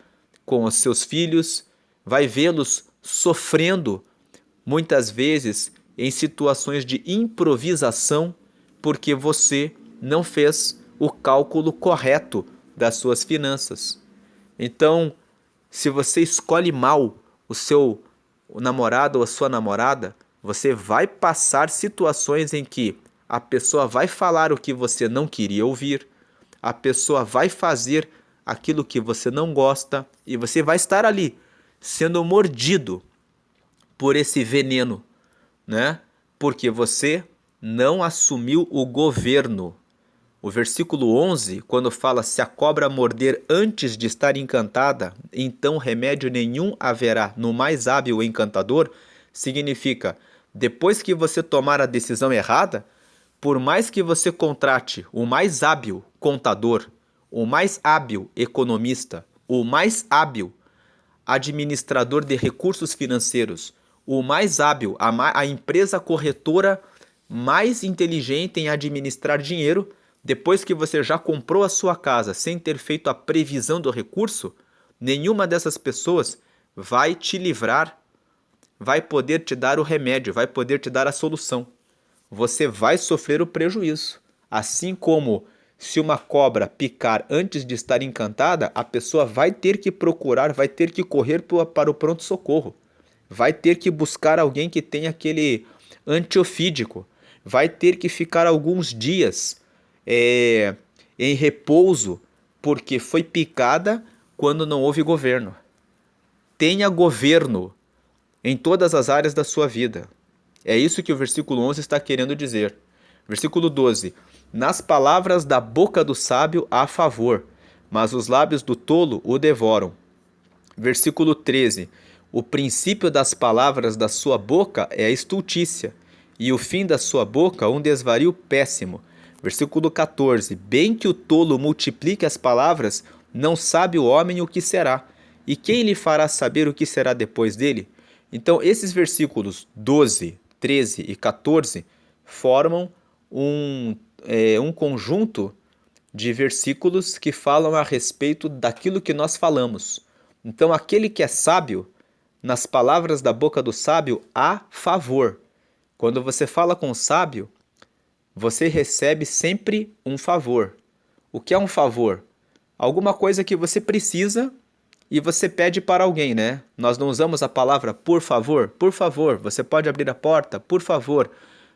com os seus filhos, vai vê-los sofrendo muitas vezes em situações de improvisação porque você não fez o cálculo correto das suas finanças. Então, se você escolhe mal o seu namorado ou a sua namorada, você vai passar situações em que a pessoa vai falar o que você não queria ouvir, a pessoa vai fazer aquilo que você não gosta e você vai estar ali sendo mordido por esse veneno, né? Porque você não assumiu o governo. O versículo 11, quando fala se a cobra morder antes de estar encantada, então remédio nenhum haverá no mais hábil encantador, significa, depois que você tomar a decisão errada, por mais que você contrate o mais hábil contador, o mais hábil economista, o mais hábil administrador de recursos financeiros, o mais hábil, a empresa corretora mais inteligente em administrar dinheiro, depois que você já comprou a sua casa sem ter feito a previsão do recurso, nenhuma dessas pessoas vai te livrar, vai poder te dar o remédio, vai poder te dar a solução. Você vai sofrer o prejuízo. Assim como se uma cobra picar antes de estar encantada, a pessoa vai ter que procurar, vai ter que correr para o pronto-socorro. Vai ter que buscar alguém que tenha aquele antiofídico. Vai ter que ficar alguns dias em repouso, porque foi picada quando não houve governo. Tenha governo em todas as áreas da sua vida. É isso que o versículo 11 está querendo dizer. Versículo 12. Nas palavras da boca do sábio há favor, mas os lábios do tolo o devoram. Versículo 13. O princípio das palavras da sua boca é a estultícia, e o fim da sua boca um desvario péssimo. Versículo 14. Bem que o tolo multiplique as palavras, não sabe o homem o que será, e quem lhe fará saber o que será depois dele? Então, esses versículos 12, 13 e 14 formam um conjunto de versículos que falam a respeito daquilo que nós falamos. Então, aquele que é sábio, nas palavras da boca do sábio, há favor. Quando você fala com o sábio, você recebe sempre um favor. O que é um favor? Alguma coisa que você precisa e você pede para alguém, né? Nós não usamos a palavra por favor. Por favor, você pode abrir a porta? Por favor,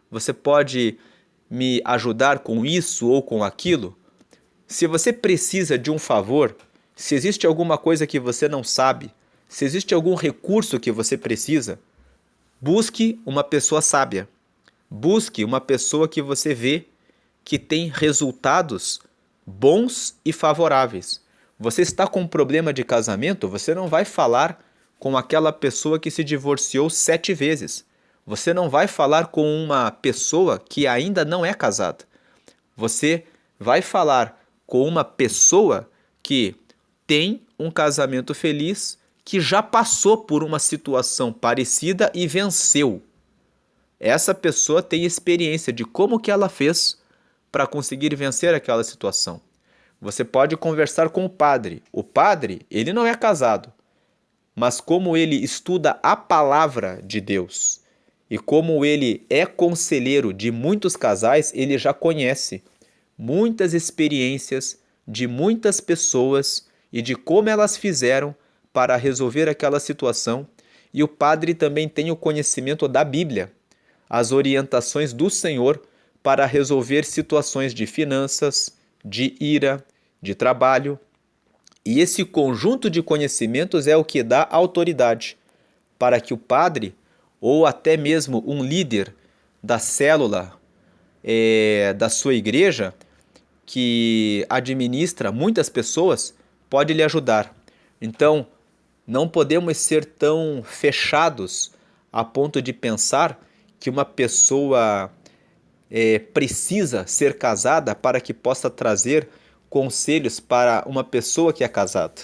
você pode me ajudar com isso ou com aquilo? Se você precisa de um favor, se existe alguma coisa que você não sabe, se existe algum recurso que você precisa, busque uma pessoa sábia. Busque uma pessoa que você vê que tem resultados bons e favoráveis. Você está com um problema de casamento, você não vai falar com aquela pessoa que se divorciou 7 vezes. Você não vai falar com uma pessoa que ainda não é casada. Você vai falar com uma pessoa que tem um casamento feliz, que já passou por uma situação parecida e venceu. Essa pessoa tem experiência de como que ela fez para conseguir vencer aquela situação. Você pode conversar com o padre. O padre, ele não é casado, mas como ele estuda a palavra de Deus e como ele é conselheiro de muitos casais, ele já conhece muitas experiências de muitas pessoas e de como elas fizeram para resolver aquela situação. E o padre também tem o conhecimento da Bíblia, as orientações do Senhor para resolver situações de finanças, de ira, de trabalho. E esse conjunto de conhecimentos é o que dá autoridade para que o padre, ou até mesmo um líder da célula da sua igreja, que administra muitas pessoas, pode lhe ajudar. Então, não podemos ser tão fechados a ponto de pensar que uma pessoa precisa ser casada para que possa trazer conselhos para uma pessoa que é casada.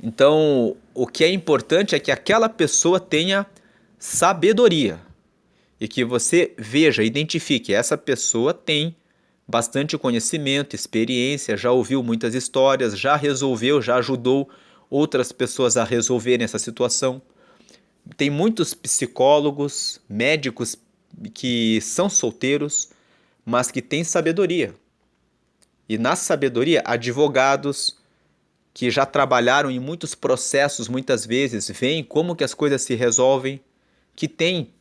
Então, o que é importante é que aquela pessoa tenha sabedoria e que você veja, identifique, essa pessoa tem bastante conhecimento, experiência, já ouviu muitas histórias, já resolveu, já ajudou outras pessoas a resolverem essa situação. Tem muitos psicólogos, médicos que são solteiros, mas que têm sabedoria. E na sabedoria, advogados que já trabalharam em muitos processos, muitas vezes, veem como que as coisas se resolvem, que têm,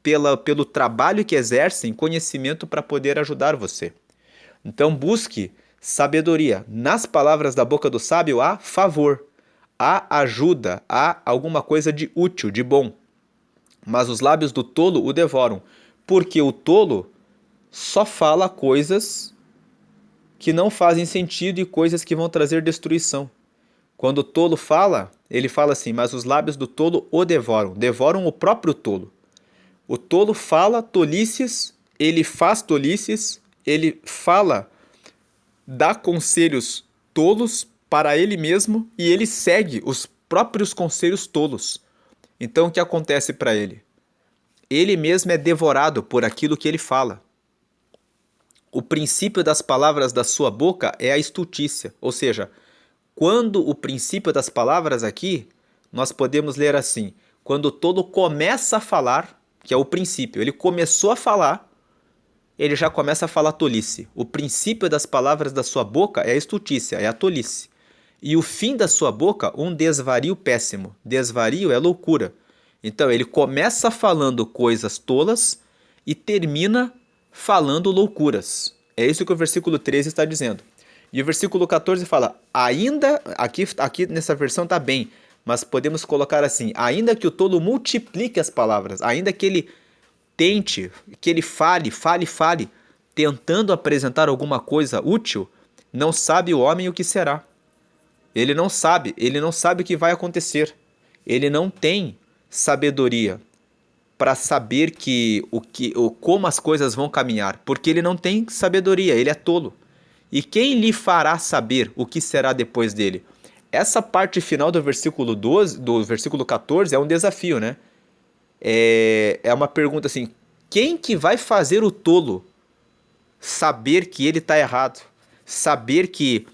pelo trabalho que exercem, conhecimento para poder ajudar você. Então busque sabedoria. Nas palavras da boca do sábio há favor, há ajuda, há alguma coisa de útil, de bom. Mas os lábios do tolo o devoram, porque o tolo só fala coisas que não fazem sentido e coisas que vão trazer destruição. Quando o tolo fala, ele fala assim, mas os lábios do tolo o devoram, devoram o próprio tolo. O tolo fala tolices, ele faz tolices, ele fala, dá conselhos tolos para ele mesmo e ele segue os próprios conselhos tolos. Então o que acontece para ele? Ele mesmo é devorado por aquilo que ele fala. O princípio das palavras da sua boca é a estultícia, ou seja, quando o princípio das palavras aqui, nós podemos ler assim, quando o tolo começa a falar, que é o princípio, ele começou a falar, ele já começa a falar tolice. O princípio das palavras da sua boca é a estultícia, é a tolice. E o fim da sua boca, um desvario péssimo. Desvario é loucura. Então ele começa falando coisas tolas e termina falando loucuras. É isso que o versículo 13 está dizendo. E o versículo 14 fala, ainda, aqui nessa versão está bem, mas podemos colocar assim, ainda que o tolo multiplique as palavras, ainda que ele tente, que ele fale, tentando apresentar alguma coisa útil, não sabe o homem o que será. Ele não sabe o que vai acontecer. Ele não tem sabedoria para saber como as coisas vão caminhar, porque ele não tem sabedoria, ele é tolo. E quem lhe fará saber o que será depois dele? Essa parte final do versículo 12, do versículo 14 é um desafio, né? É uma pergunta assim, quem que vai fazer o tolo saber que ele está errado? saber que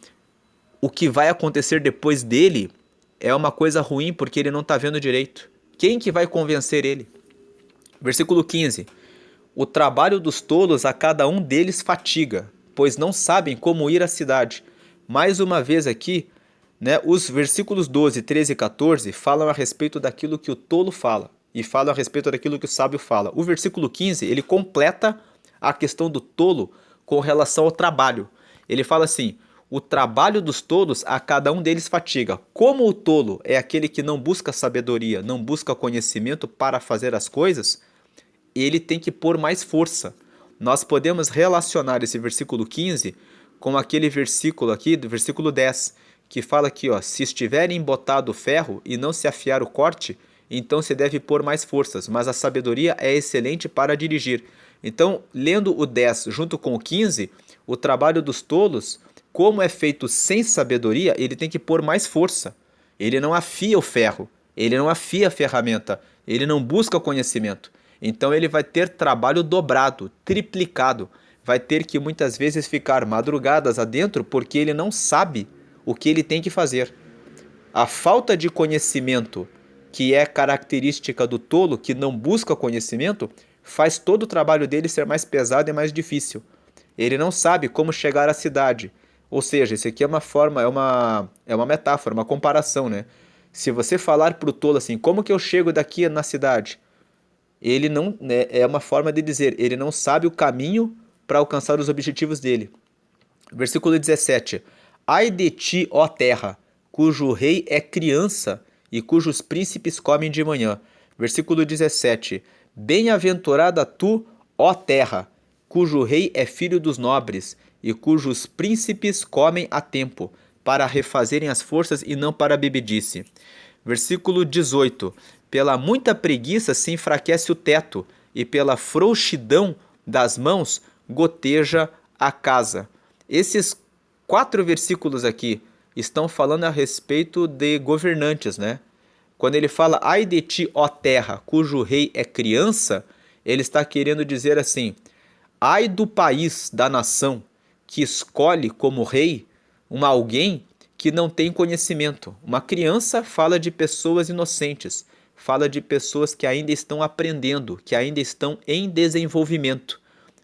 o que vai acontecer depois dele é uma coisa ruim porque ele não está vendo direito. Quem que vai convencer ele? Versículo 15. O trabalho dos tolos a cada um deles fatiga, pois não sabem como ir à cidade. Mais uma vez aqui, né, os versículos 12, 13 e 14 falam a respeito daquilo que o tolo fala e falam a respeito daquilo que o sábio fala. O versículo 15, ele completa a questão do tolo com relação ao trabalho. Ele fala assim: o trabalho dos tolos a cada um deles fatiga. Como o tolo é aquele que não busca sabedoria, não busca conhecimento para fazer as coisas, ele tem que pôr mais força. Nós podemos relacionar esse versículo 15 com aquele versículo aqui, do versículo 10, que fala aqui, ó, se estiver embotado o ferro e não se afiar o corte, então se deve pôr mais forças, mas a sabedoria é excelente para dirigir. Então, lendo o 10 junto com o 15, o trabalho dos tolos, como é feito sem sabedoria, ele tem que pôr mais força. Ele não afia o ferro, ele não afia a ferramenta, ele não busca conhecimento. Então ele vai ter trabalho dobrado, triplicado. Vai ter que muitas vezes ficar madrugadas adentro porque ele não sabe o que ele tem que fazer. A falta de conhecimento, que é característica do tolo, que não busca conhecimento, faz todo o trabalho dele ser mais pesado e mais difícil. Ele não sabe como chegar à cidade. Ou seja, isso aqui é uma forma, é uma metáfora, uma comparação, né? Se você falar para o tolo assim, como que eu chego daqui na cidade? Ele não, né, é uma forma de dizer, ele não sabe o caminho para alcançar os objetivos dele. Versículo 17. Ai de ti, ó terra, cujo rei é criança e cujos príncipes comem de manhã. Versículo 17. Bem-aventurada tu, ó terra, cujo rei é filho dos nobres e cujos príncipes comem a tempo, para refazerem as forças e não para a bebedice. Versículo 18. Pela muita preguiça se enfraquece o teto, e pela frouxidão das mãos goteja a casa. Esses 4 versículos aqui estão falando a respeito de governantes, né? Quando ele fala, ai de ti, ó terra, cujo rei é criança, ele está querendo dizer assim, ai do país, da nação, que escolhe como rei alguém que não tem conhecimento. Uma criança fala de pessoas inocentes, fala de pessoas que ainda estão aprendendo, que ainda estão em desenvolvimento.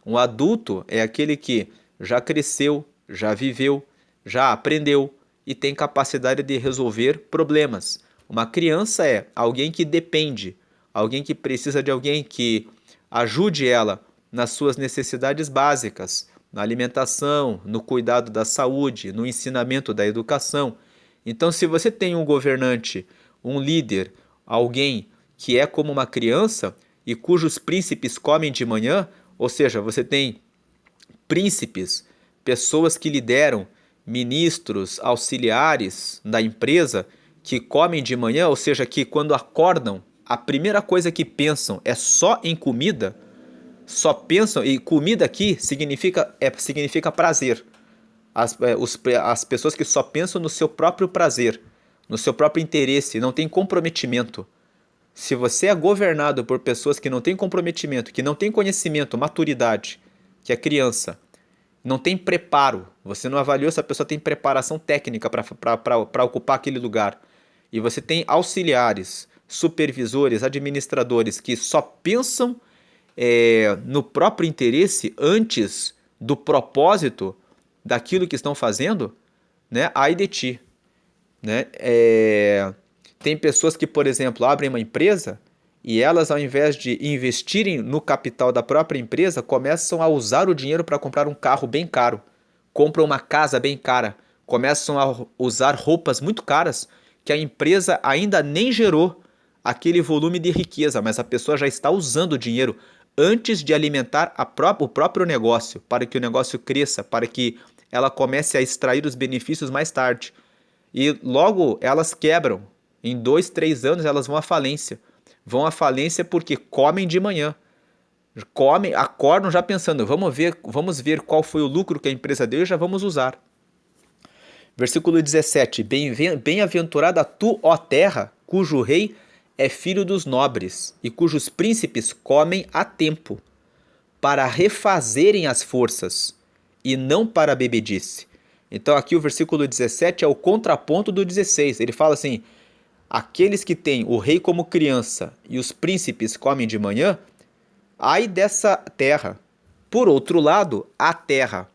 Um adulto é aquele que já cresceu, já viveu, já aprendeu e tem capacidade de resolver problemas. Uma criança é alguém que depende, alguém que precisa de alguém que ajude ela nas suas necessidades básicas, na alimentação, no cuidado da saúde, no ensinamento da educação. Então, se você tem um governante, um líder, alguém que é como uma criança e cujos príncipes comem de manhã, ou seja, você tem príncipes, pessoas que lideram, ministros, auxiliares da empresa que comem de manhã, ou seja, que quando acordam, a primeira coisa que pensam é só em comida, só pensam, e comida aqui significa prazer. As pessoas que só pensam no seu próprio prazer, no seu próprio interesse, não tem comprometimento. Se você é governado por pessoas que não têm comprometimento, que não têm conhecimento, maturidade, que é criança, não tem preparo, você não avaliou se a pessoa tem preparação técnica para ocupar aquele lugar, e você tem auxiliares, supervisores, administradores que só pensam no próprio interesse antes do propósito daquilo que estão fazendo, né? Ai de ti, né? Tem pessoas que, por exemplo, abrem uma empresa e elas, ao invés de investirem no capital da própria empresa, começam a usar o dinheiro para comprar um carro bem caro, compram uma casa bem cara, começam a usar roupas muito caras que a empresa ainda nem gerou aquele volume de riqueza, mas a pessoa já está usando o dinheiro antes de alimentar o próprio negócio, para que o negócio cresça, para que ela comece a extrair os benefícios mais tarde. E logo elas quebram. Em 2, 3 anos elas vão à falência. Vão à falência porque comem de manhã. Comem, acordam já pensando, vamos ver qual foi o lucro que a empresa deu e já vamos usar. Versículo 17. Bem-aventurada tu, ó terra, cujo rei é filho dos nobres e cujos príncipes comem a tempo, para refazerem as forças e não para a bebedice. Então aqui o versículo 17 é o contraponto do 16. Ele fala assim: aqueles que têm o rei como criança e os príncipes comem de manhã, ai dessa terra. Por outro lado, a terra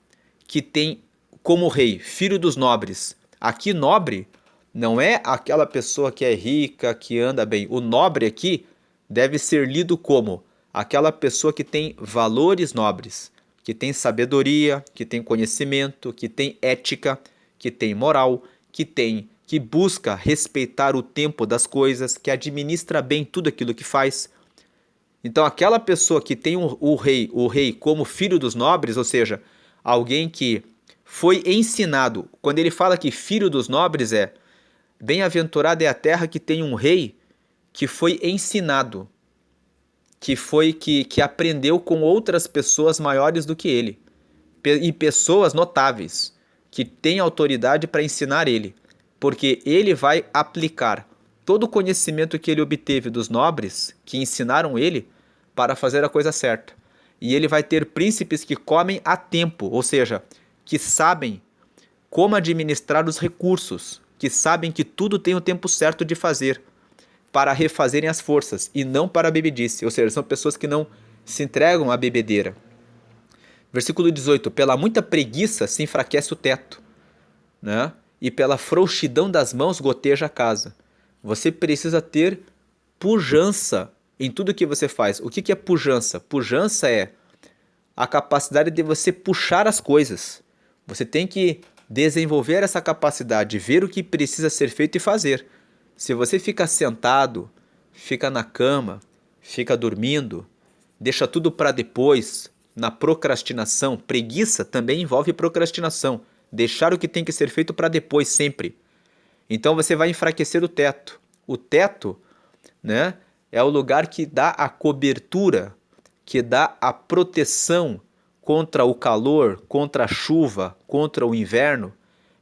que tem como rei filho dos nobres. Aqui nobre não é aquela pessoa que é rica, que anda bem. O nobre aqui deve ser lido como aquela pessoa que tem valores nobres, que tem sabedoria, que tem conhecimento, que tem ética, que tem moral, que busca respeitar o tempo das coisas, que administra bem tudo aquilo que faz. Então aquela pessoa que tem o rei como filho dos nobres, ou seja, alguém que foi ensinado, quando ele fala que filho dos nobres bem-aventurada é a terra que tem um rei que foi ensinado, que aprendeu com outras pessoas maiores do que ele, e pessoas notáveis, que têm autoridade para ensinar ele, porque ele vai aplicar todo o conhecimento que ele obteve dos nobres, que ensinaram ele, para fazer a coisa certa. E ele vai ter príncipes que comem a tempo, ou seja, que sabem como administrar os recursos, que sabem que tudo tem o tempo certo de fazer, para refazerem as forças e não para a bebedice, ou seja, são pessoas que não se entregam à bebedeira. Versículo 18: pela muita preguiça se enfraquece o teto, né? E pela frouxidão das mãos goteja a casa. Você precisa ter pujança em tudo que você faz. O que é pujança? Pujança é a capacidade de você puxar as coisas. Você tem que desenvolver essa capacidade, ver o que precisa ser feito e fazer. Se você fica sentado, fica na cama, fica dormindo, deixa tudo para depois, na procrastinação, preguiça também envolve procrastinação, deixar o que tem que ser feito para depois sempre. Então você vai enfraquecer o teto. O teto, né, é o lugar que dá a cobertura, que dá a proteção contra o calor, contra a chuva, contra o inverno.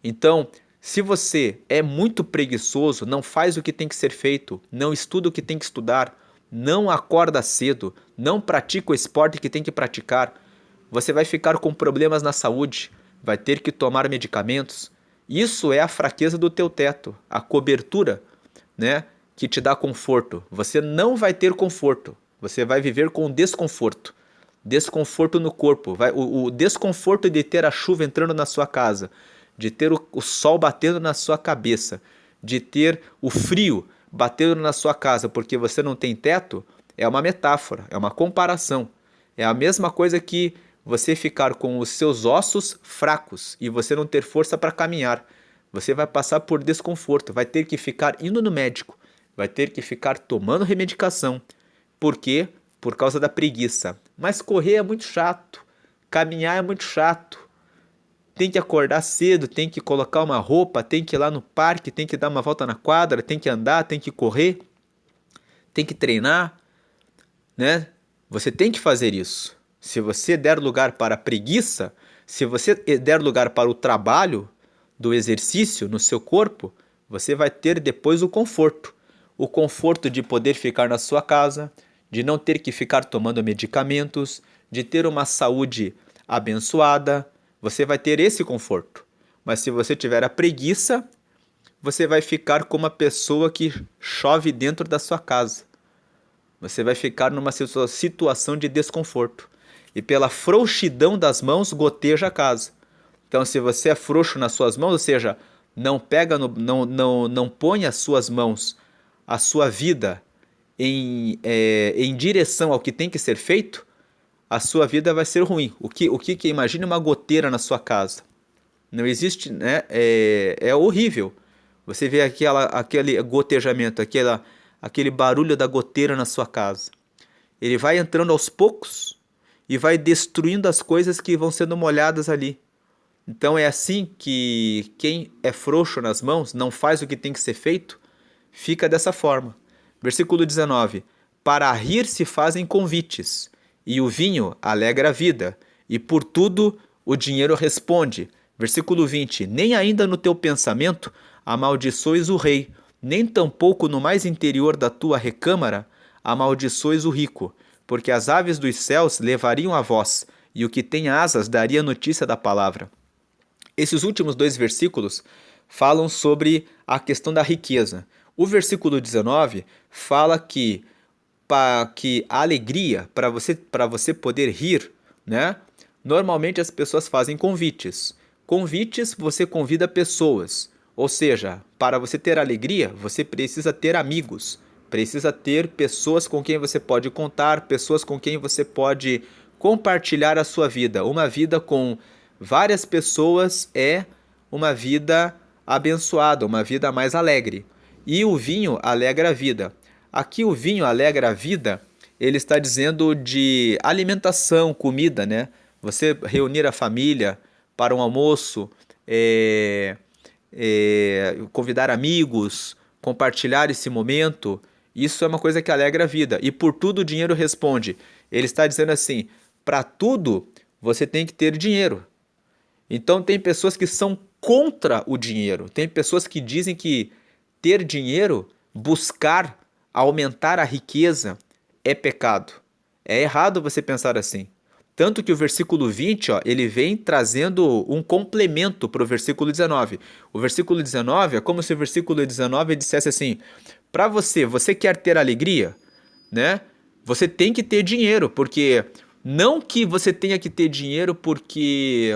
Então, se você é muito preguiçoso, não faz o que tem que ser feito, não estuda o que tem que estudar, não acorda cedo, não pratica o esporte que tem que praticar, você vai ficar com problemas na saúde, vai ter que tomar medicamentos. Isso é a fraqueza do teu teto, a cobertura, né, que te dá conforto. Você não vai ter conforto, você vai viver com desconforto. Desconforto no corpo, o desconforto de ter a chuva entrando na sua casa, de ter o sol batendo na sua cabeça, de ter o frio batendo na sua casa porque você não tem teto, é uma metáfora, é uma comparação. É a mesma coisa que você ficar com os seus ossos fracos e você não ter força para caminhar. Você vai passar por desconforto, vai ter que ficar indo no médico, vai ter que ficar tomando remedicação. Por quê? Por causa da preguiça. Mas correr é muito chato, caminhar é muito chato. Tem que acordar cedo, tem que colocar uma roupa, tem que ir lá no parque, tem que dar uma volta na quadra, tem que andar, tem que correr, tem que treinar, né? Você tem que fazer isso. Se você der lugar para a preguiça, se você der lugar para o trabalho do exercício no seu corpo, você vai ter depois o conforto. O conforto de poder ficar na sua casa, de não ter que ficar tomando medicamentos, de ter uma saúde abençoada. Você vai ter esse conforto. Mas se você tiver a preguiça, você vai ficar como uma pessoa que chove dentro da sua casa. Você vai ficar numa situação de desconforto. E pela frouxidão das mãos goteja a casa. Então, se você é frouxo nas suas mãos, ou seja, não põe as suas mãos, a sua vida em direção ao que tem que ser feito, a sua vida vai ser ruim. Imagine uma goteira na sua casa. Não existe, né? É horrível. Você vê aquele gotejamento, aquele barulho da goteira na sua casa. Ele vai entrando aos poucos e vai destruindo as coisas que vão sendo molhadas ali. Então é assim que quem é frouxo nas mãos, não faz o que tem que ser feito, fica dessa forma. Versículo 19. Para rir se fazem convites, e o vinho alegra a vida, e por tudo o dinheiro responde. Versículo 20. Nem ainda no teu pensamento amaldiçoes o rei, nem tampouco no mais interior da tua recâmara amaldiçoes o rico, porque as aves dos céus levariam a voz, e o que tem asas daria notícia da palavra. Esses últimos dois versículos falam sobre a questão da riqueza. O versículo 19 fala que a alegria, para você poder rir, né? Normalmente as pessoas fazem convites. Convites, você convida pessoas. Ou seja, para você ter alegria, você precisa ter amigos. Precisa ter pessoas com quem você pode contar, pessoas com quem você pode compartilhar a sua vida. Uma vida com várias pessoas é uma vida abençoada, uma vida mais alegre. E o vinho alegra a vida. Aqui o vinho alegra a vida, ele está dizendo de alimentação, comida, né? Você reunir a família para um almoço, convidar amigos, compartilhar esse momento, isso é uma coisa que alegra a vida. E por tudo o dinheiro responde. Ele está dizendo assim, para tudo você tem que ter dinheiro. Então tem pessoas que são contra o dinheiro. Tem pessoas que dizem que ter dinheiro, buscar aumentar a riqueza é pecado. É errado você pensar assim. Tanto que o versículo 20, ó, ele vem trazendo um complemento para o versículo 19. O versículo 19 é como se o versículo 19 dissesse assim: para você quer ter alegria, né? Você tem que ter dinheiro, porque não que você tenha que ter dinheiro porque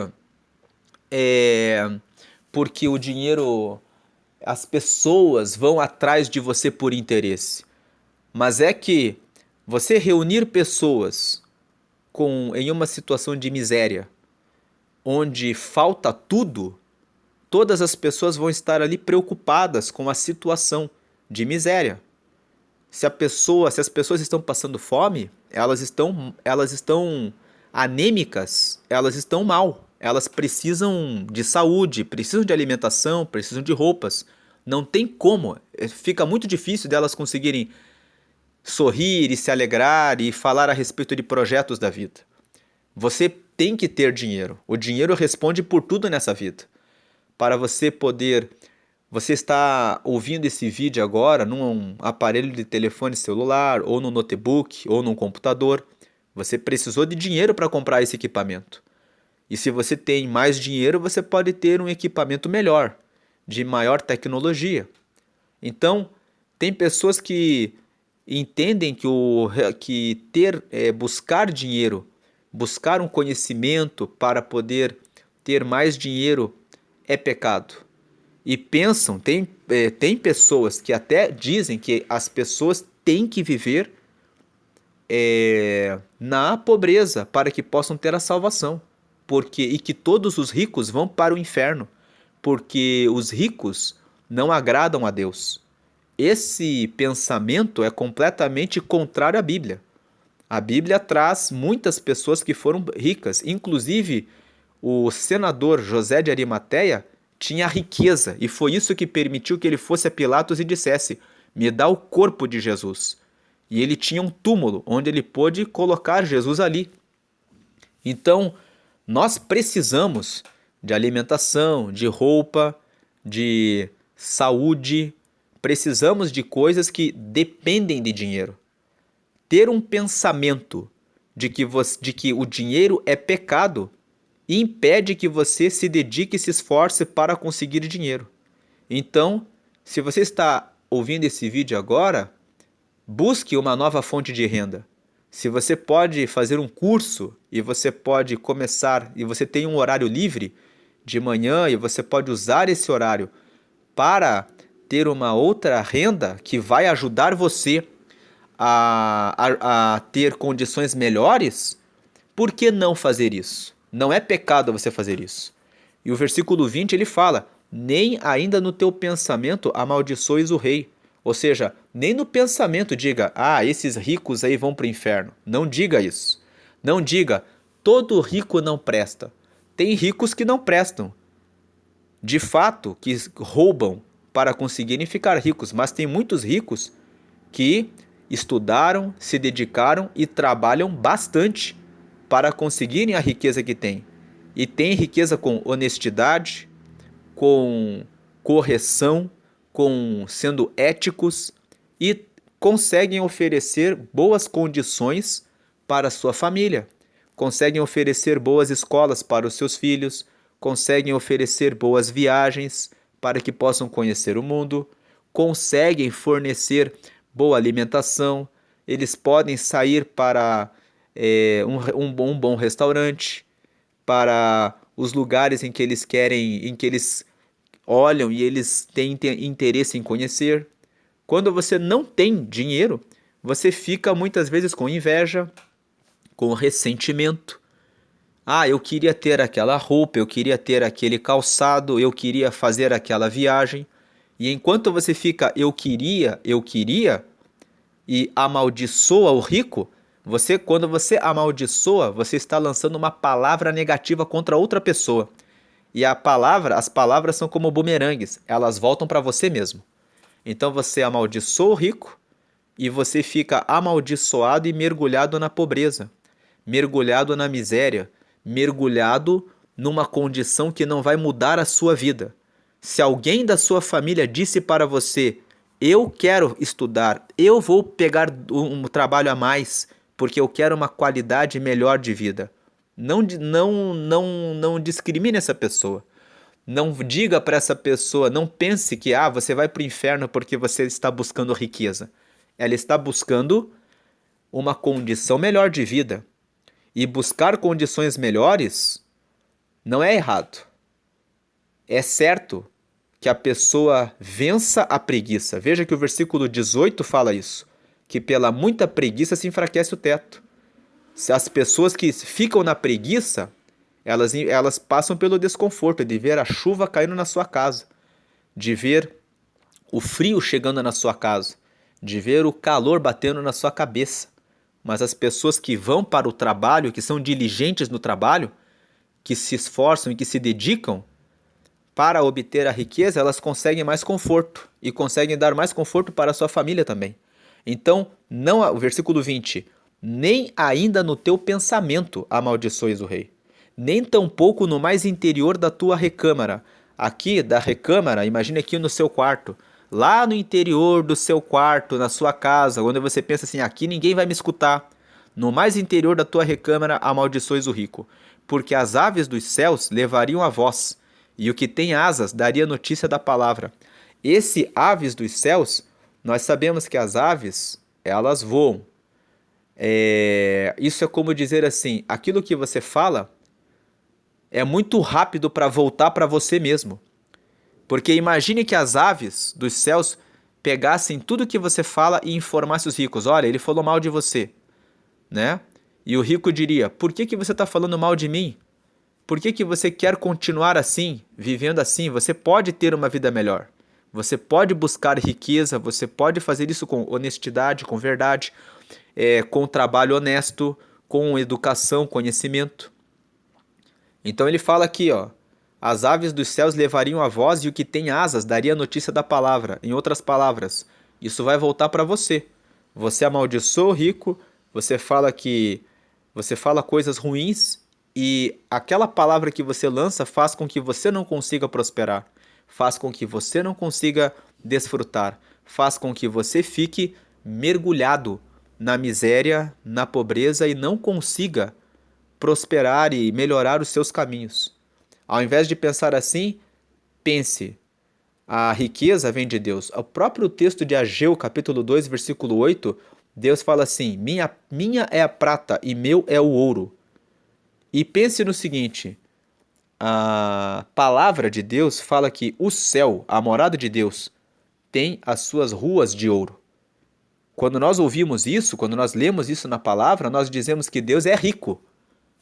o dinheiro, as pessoas vão atrás de você por interesse, mas é que você reunir pessoas em uma situação de miséria, onde falta tudo, todas as pessoas vão estar ali preocupadas com a situação de miséria. Se as pessoas estão passando fome, elas estão anêmicas, elas estão mal. Elas precisam de saúde, precisam de alimentação, precisam de roupas. Não tem como, fica muito difícil delas conseguirem sorrir e se alegrar e falar a respeito de projetos da vida. Você tem que ter dinheiro. O dinheiro responde por tudo nessa vida. Para você poder... Você está ouvindo esse vídeo agora num aparelho de telefone celular, ou no notebook, ou num computador. Você precisou de dinheiro para comprar esse equipamento. E se você tem mais dinheiro, você pode ter um equipamento melhor, de maior tecnologia. Então, tem pessoas que entendem buscar dinheiro, buscar um conhecimento para poder ter mais dinheiro é pecado. E pensam, tem pessoas que até dizem que as pessoas têm que viver na pobreza para que possam ter a salvação. E que todos os ricos vão para o inferno, porque os ricos não agradam a Deus. Esse pensamento é completamente contrário à Bíblia. A Bíblia traz muitas pessoas que foram ricas, inclusive o senador José de Arimateia tinha riqueza, e foi isso que permitiu que ele fosse a Pilatos e dissesse: me dá o corpo de Jesus. E ele tinha um túmulo onde ele pôde colocar Jesus ali. Então, nós precisamos de alimentação, de roupa, de saúde, precisamos de coisas que dependem de dinheiro. Ter um pensamento de que o dinheiro é pecado impede que você se dedique e se esforce para conseguir dinheiro. Então, se você está ouvindo esse vídeo agora, busque uma nova fonte de renda. Se você pode fazer um curso e você pode começar e você tem um horário livre de manhã e você pode usar esse horário para ter uma outra renda que vai ajudar você a ter condições melhores, por que não fazer isso? Não é pecado você fazer isso. E o versículo 20 ele fala: nem ainda no teu pensamento amaldiçoes o rei. Ou seja, nem no pensamento diga: ah, esses ricos aí vão para o inferno. Não diga isso. Não diga: todo rico não presta. Tem ricos que não prestam. De fato, que roubam para conseguirem ficar ricos. Mas tem muitos ricos que estudaram, se dedicaram e trabalham bastante para conseguirem a riqueza que têm. E tem riqueza com honestidade, com correção, com sendo éticos e conseguem oferecer boas condições para a sua família. Conseguem oferecer boas escolas para os seus filhos, conseguem oferecer boas viagens para que possam conhecer o mundo, conseguem fornecer boa alimentação, eles podem sair para um bom restaurante, para os lugares em que eles querem, em que eles olham e eles têm interesse em conhecer. Quando você não tem dinheiro, você fica muitas vezes com inveja, com ressentimento. Ah, eu queria ter aquela roupa, eu queria ter aquele calçado, eu queria fazer aquela viagem. E enquanto você fica eu queria, e amaldiçoa o rico, quando você amaldiçoa, você está lançando uma palavra negativa contra outra pessoa. E as palavras são como bumerangues, elas voltam para você mesmo. Então você amaldiçoa o rico e você fica amaldiçoado e mergulhado na pobreza, mergulhado na miséria, mergulhado numa condição que não vai mudar a sua vida. Se alguém da sua família disse para você: eu quero estudar, eu vou pegar um trabalho a mais porque eu quero uma qualidade melhor de vida. Não discrimine essa pessoa. Não diga para essa pessoa, não pense que você vai para o inferno porque você está buscando riqueza. Ela está buscando uma condição melhor de vida. E buscar condições melhores não é errado. É certo que a pessoa vença a preguiça. Veja que o versículo 18 fala isso, que pela muita preguiça se enfraquece o teto. Se as pessoas que ficam na preguiça, elas passam pelo desconforto de ver a chuva caindo na sua casa, de ver o frio chegando na sua casa, de ver o calor batendo na sua cabeça. Mas as pessoas que vão para o trabalho, que são diligentes no trabalho, que se esforçam e que se dedicam para obter a riqueza, elas conseguem mais conforto e conseguem dar mais conforto para a sua família também. Então, não, o versículo 20, nem ainda no teu pensamento amaldiçoes o rei, nem tampouco no mais interior da tua recâmara. Aqui, da recâmara, imagine aqui no seu quarto, lá no interior do seu quarto, na sua casa, quando você pensa assim, aqui ninguém vai me escutar. No mais interior da tua recâmara amaldiçoes o rico, porque as aves dos céus levariam a voz, e o que tem asas daria notícia da palavra. Esse aves dos céus, nós sabemos que as aves, elas voam. Isso é como dizer assim, aquilo que você fala é muito rápido para voltar para você mesmo. Porque imagine que as aves dos céus pegassem tudo que você fala e informassem os ricos. Olha, ele falou mal de você, né? E o rico diria, por que você está falando mal de mim? Por que você quer continuar assim, vivendo assim? Você pode ter uma vida melhor. Você pode buscar riqueza, você pode fazer isso com honestidade, com verdade, com trabalho honesto, com educação, conhecimento. Então ele fala aqui, ó, as aves dos céus levariam a voz e o que tem asas daria notícia da palavra. Em outras palavras, isso vai voltar para você. Você amaldiçoa o rico, você fala coisas ruins e aquela palavra que você lança faz com que você não consiga prosperar, faz com que você não consiga desfrutar, faz com que você fique mergulhado na miséria, na pobreza e não consiga prosperar e melhorar os seus caminhos. Ao invés de pensar assim, pense, a riqueza vem de Deus. O próprio texto de Ageu, capítulo 2, versículo 8, Deus fala assim, minha é a prata e meu é o ouro. E pense no seguinte, a palavra de Deus fala que o céu, a morada de Deus, tem as suas ruas de ouro. Quando nós ouvimos isso, quando nós lemos isso na palavra, nós dizemos que Deus é rico,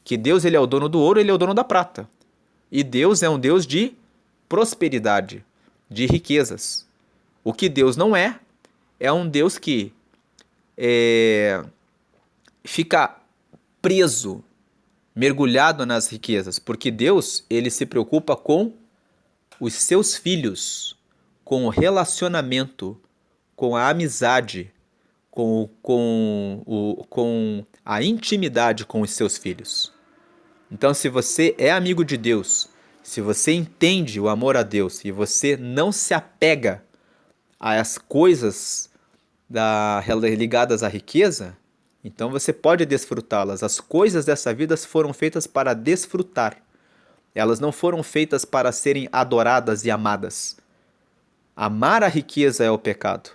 que Deus ele é o dono do ouro, ele é o dono da prata. E Deus é um Deus de prosperidade, de riquezas. O que Deus não é um Deus que fica preso, mergulhado nas riquezas, porque Deus ele se preocupa com os seus filhos, com o relacionamento, com a amizade, com a intimidade com os seus filhos. Então, se você é amigo de Deus, se você entende o amor a Deus e você não se apega às coisas ligadas à riqueza, então você pode desfrutá-las. As coisas dessa vida foram feitas para desfrutar. Elas não foram feitas para serem adoradas e amadas. Amar a riqueza é o pecado,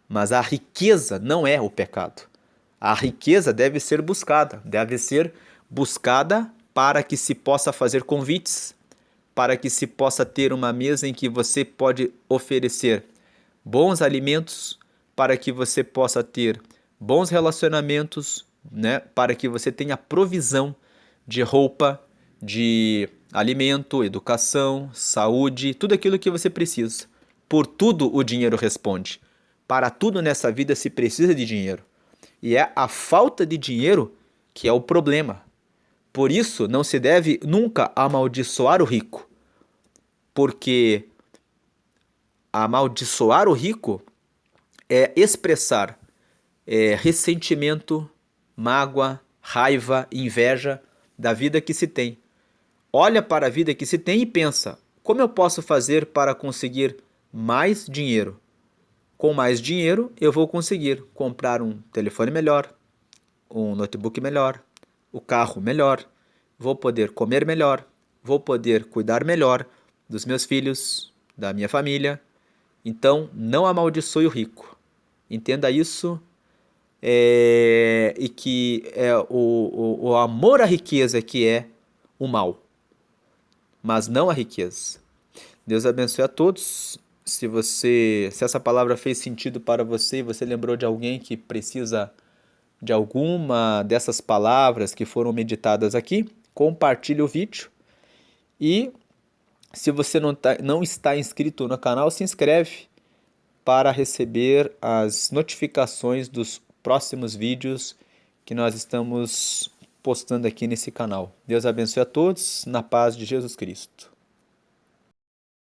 mas a riqueza não é o pecado. A riqueza deve ser buscada para que se possa fazer convites, para que se possa ter uma mesa em que você pode oferecer bons alimentos, para que você possa ter bons relacionamentos, né? Para que você tenha provisão de roupa, de alimento, educação, saúde, tudo aquilo que você precisa. Por tudo o dinheiro responde. Para tudo nessa vida se precisa de dinheiro. E é a falta de dinheiro que é o problema. Por isso, não se deve nunca amaldiçoar o rico, porque amaldiçoar o rico é expressar ressentimento, mágoa, raiva, inveja da vida que se tem. Olha para a vida que se tem e pensa: como eu posso fazer para conseguir mais dinheiro? Com mais dinheiro, eu vou conseguir comprar um telefone melhor, um notebook melhor, o carro melhor, vou poder comer melhor, vou poder cuidar melhor dos meus filhos, da minha família. Então, não amaldiçoe o rico. Entenda isso, e que é o amor à riqueza que é o mal, mas não a riqueza. Deus abençoe a todos. Se essa palavra fez sentido para você e você lembrou de alguém que precisa de alguma dessas palavras que foram meditadas aqui, compartilhe o vídeo. E se você não está inscrito no canal, se inscreve para receber as notificações dos próximos vídeos que nós estamos postando aqui nesse canal. Deus abençoe a todos, na paz de Jesus Cristo.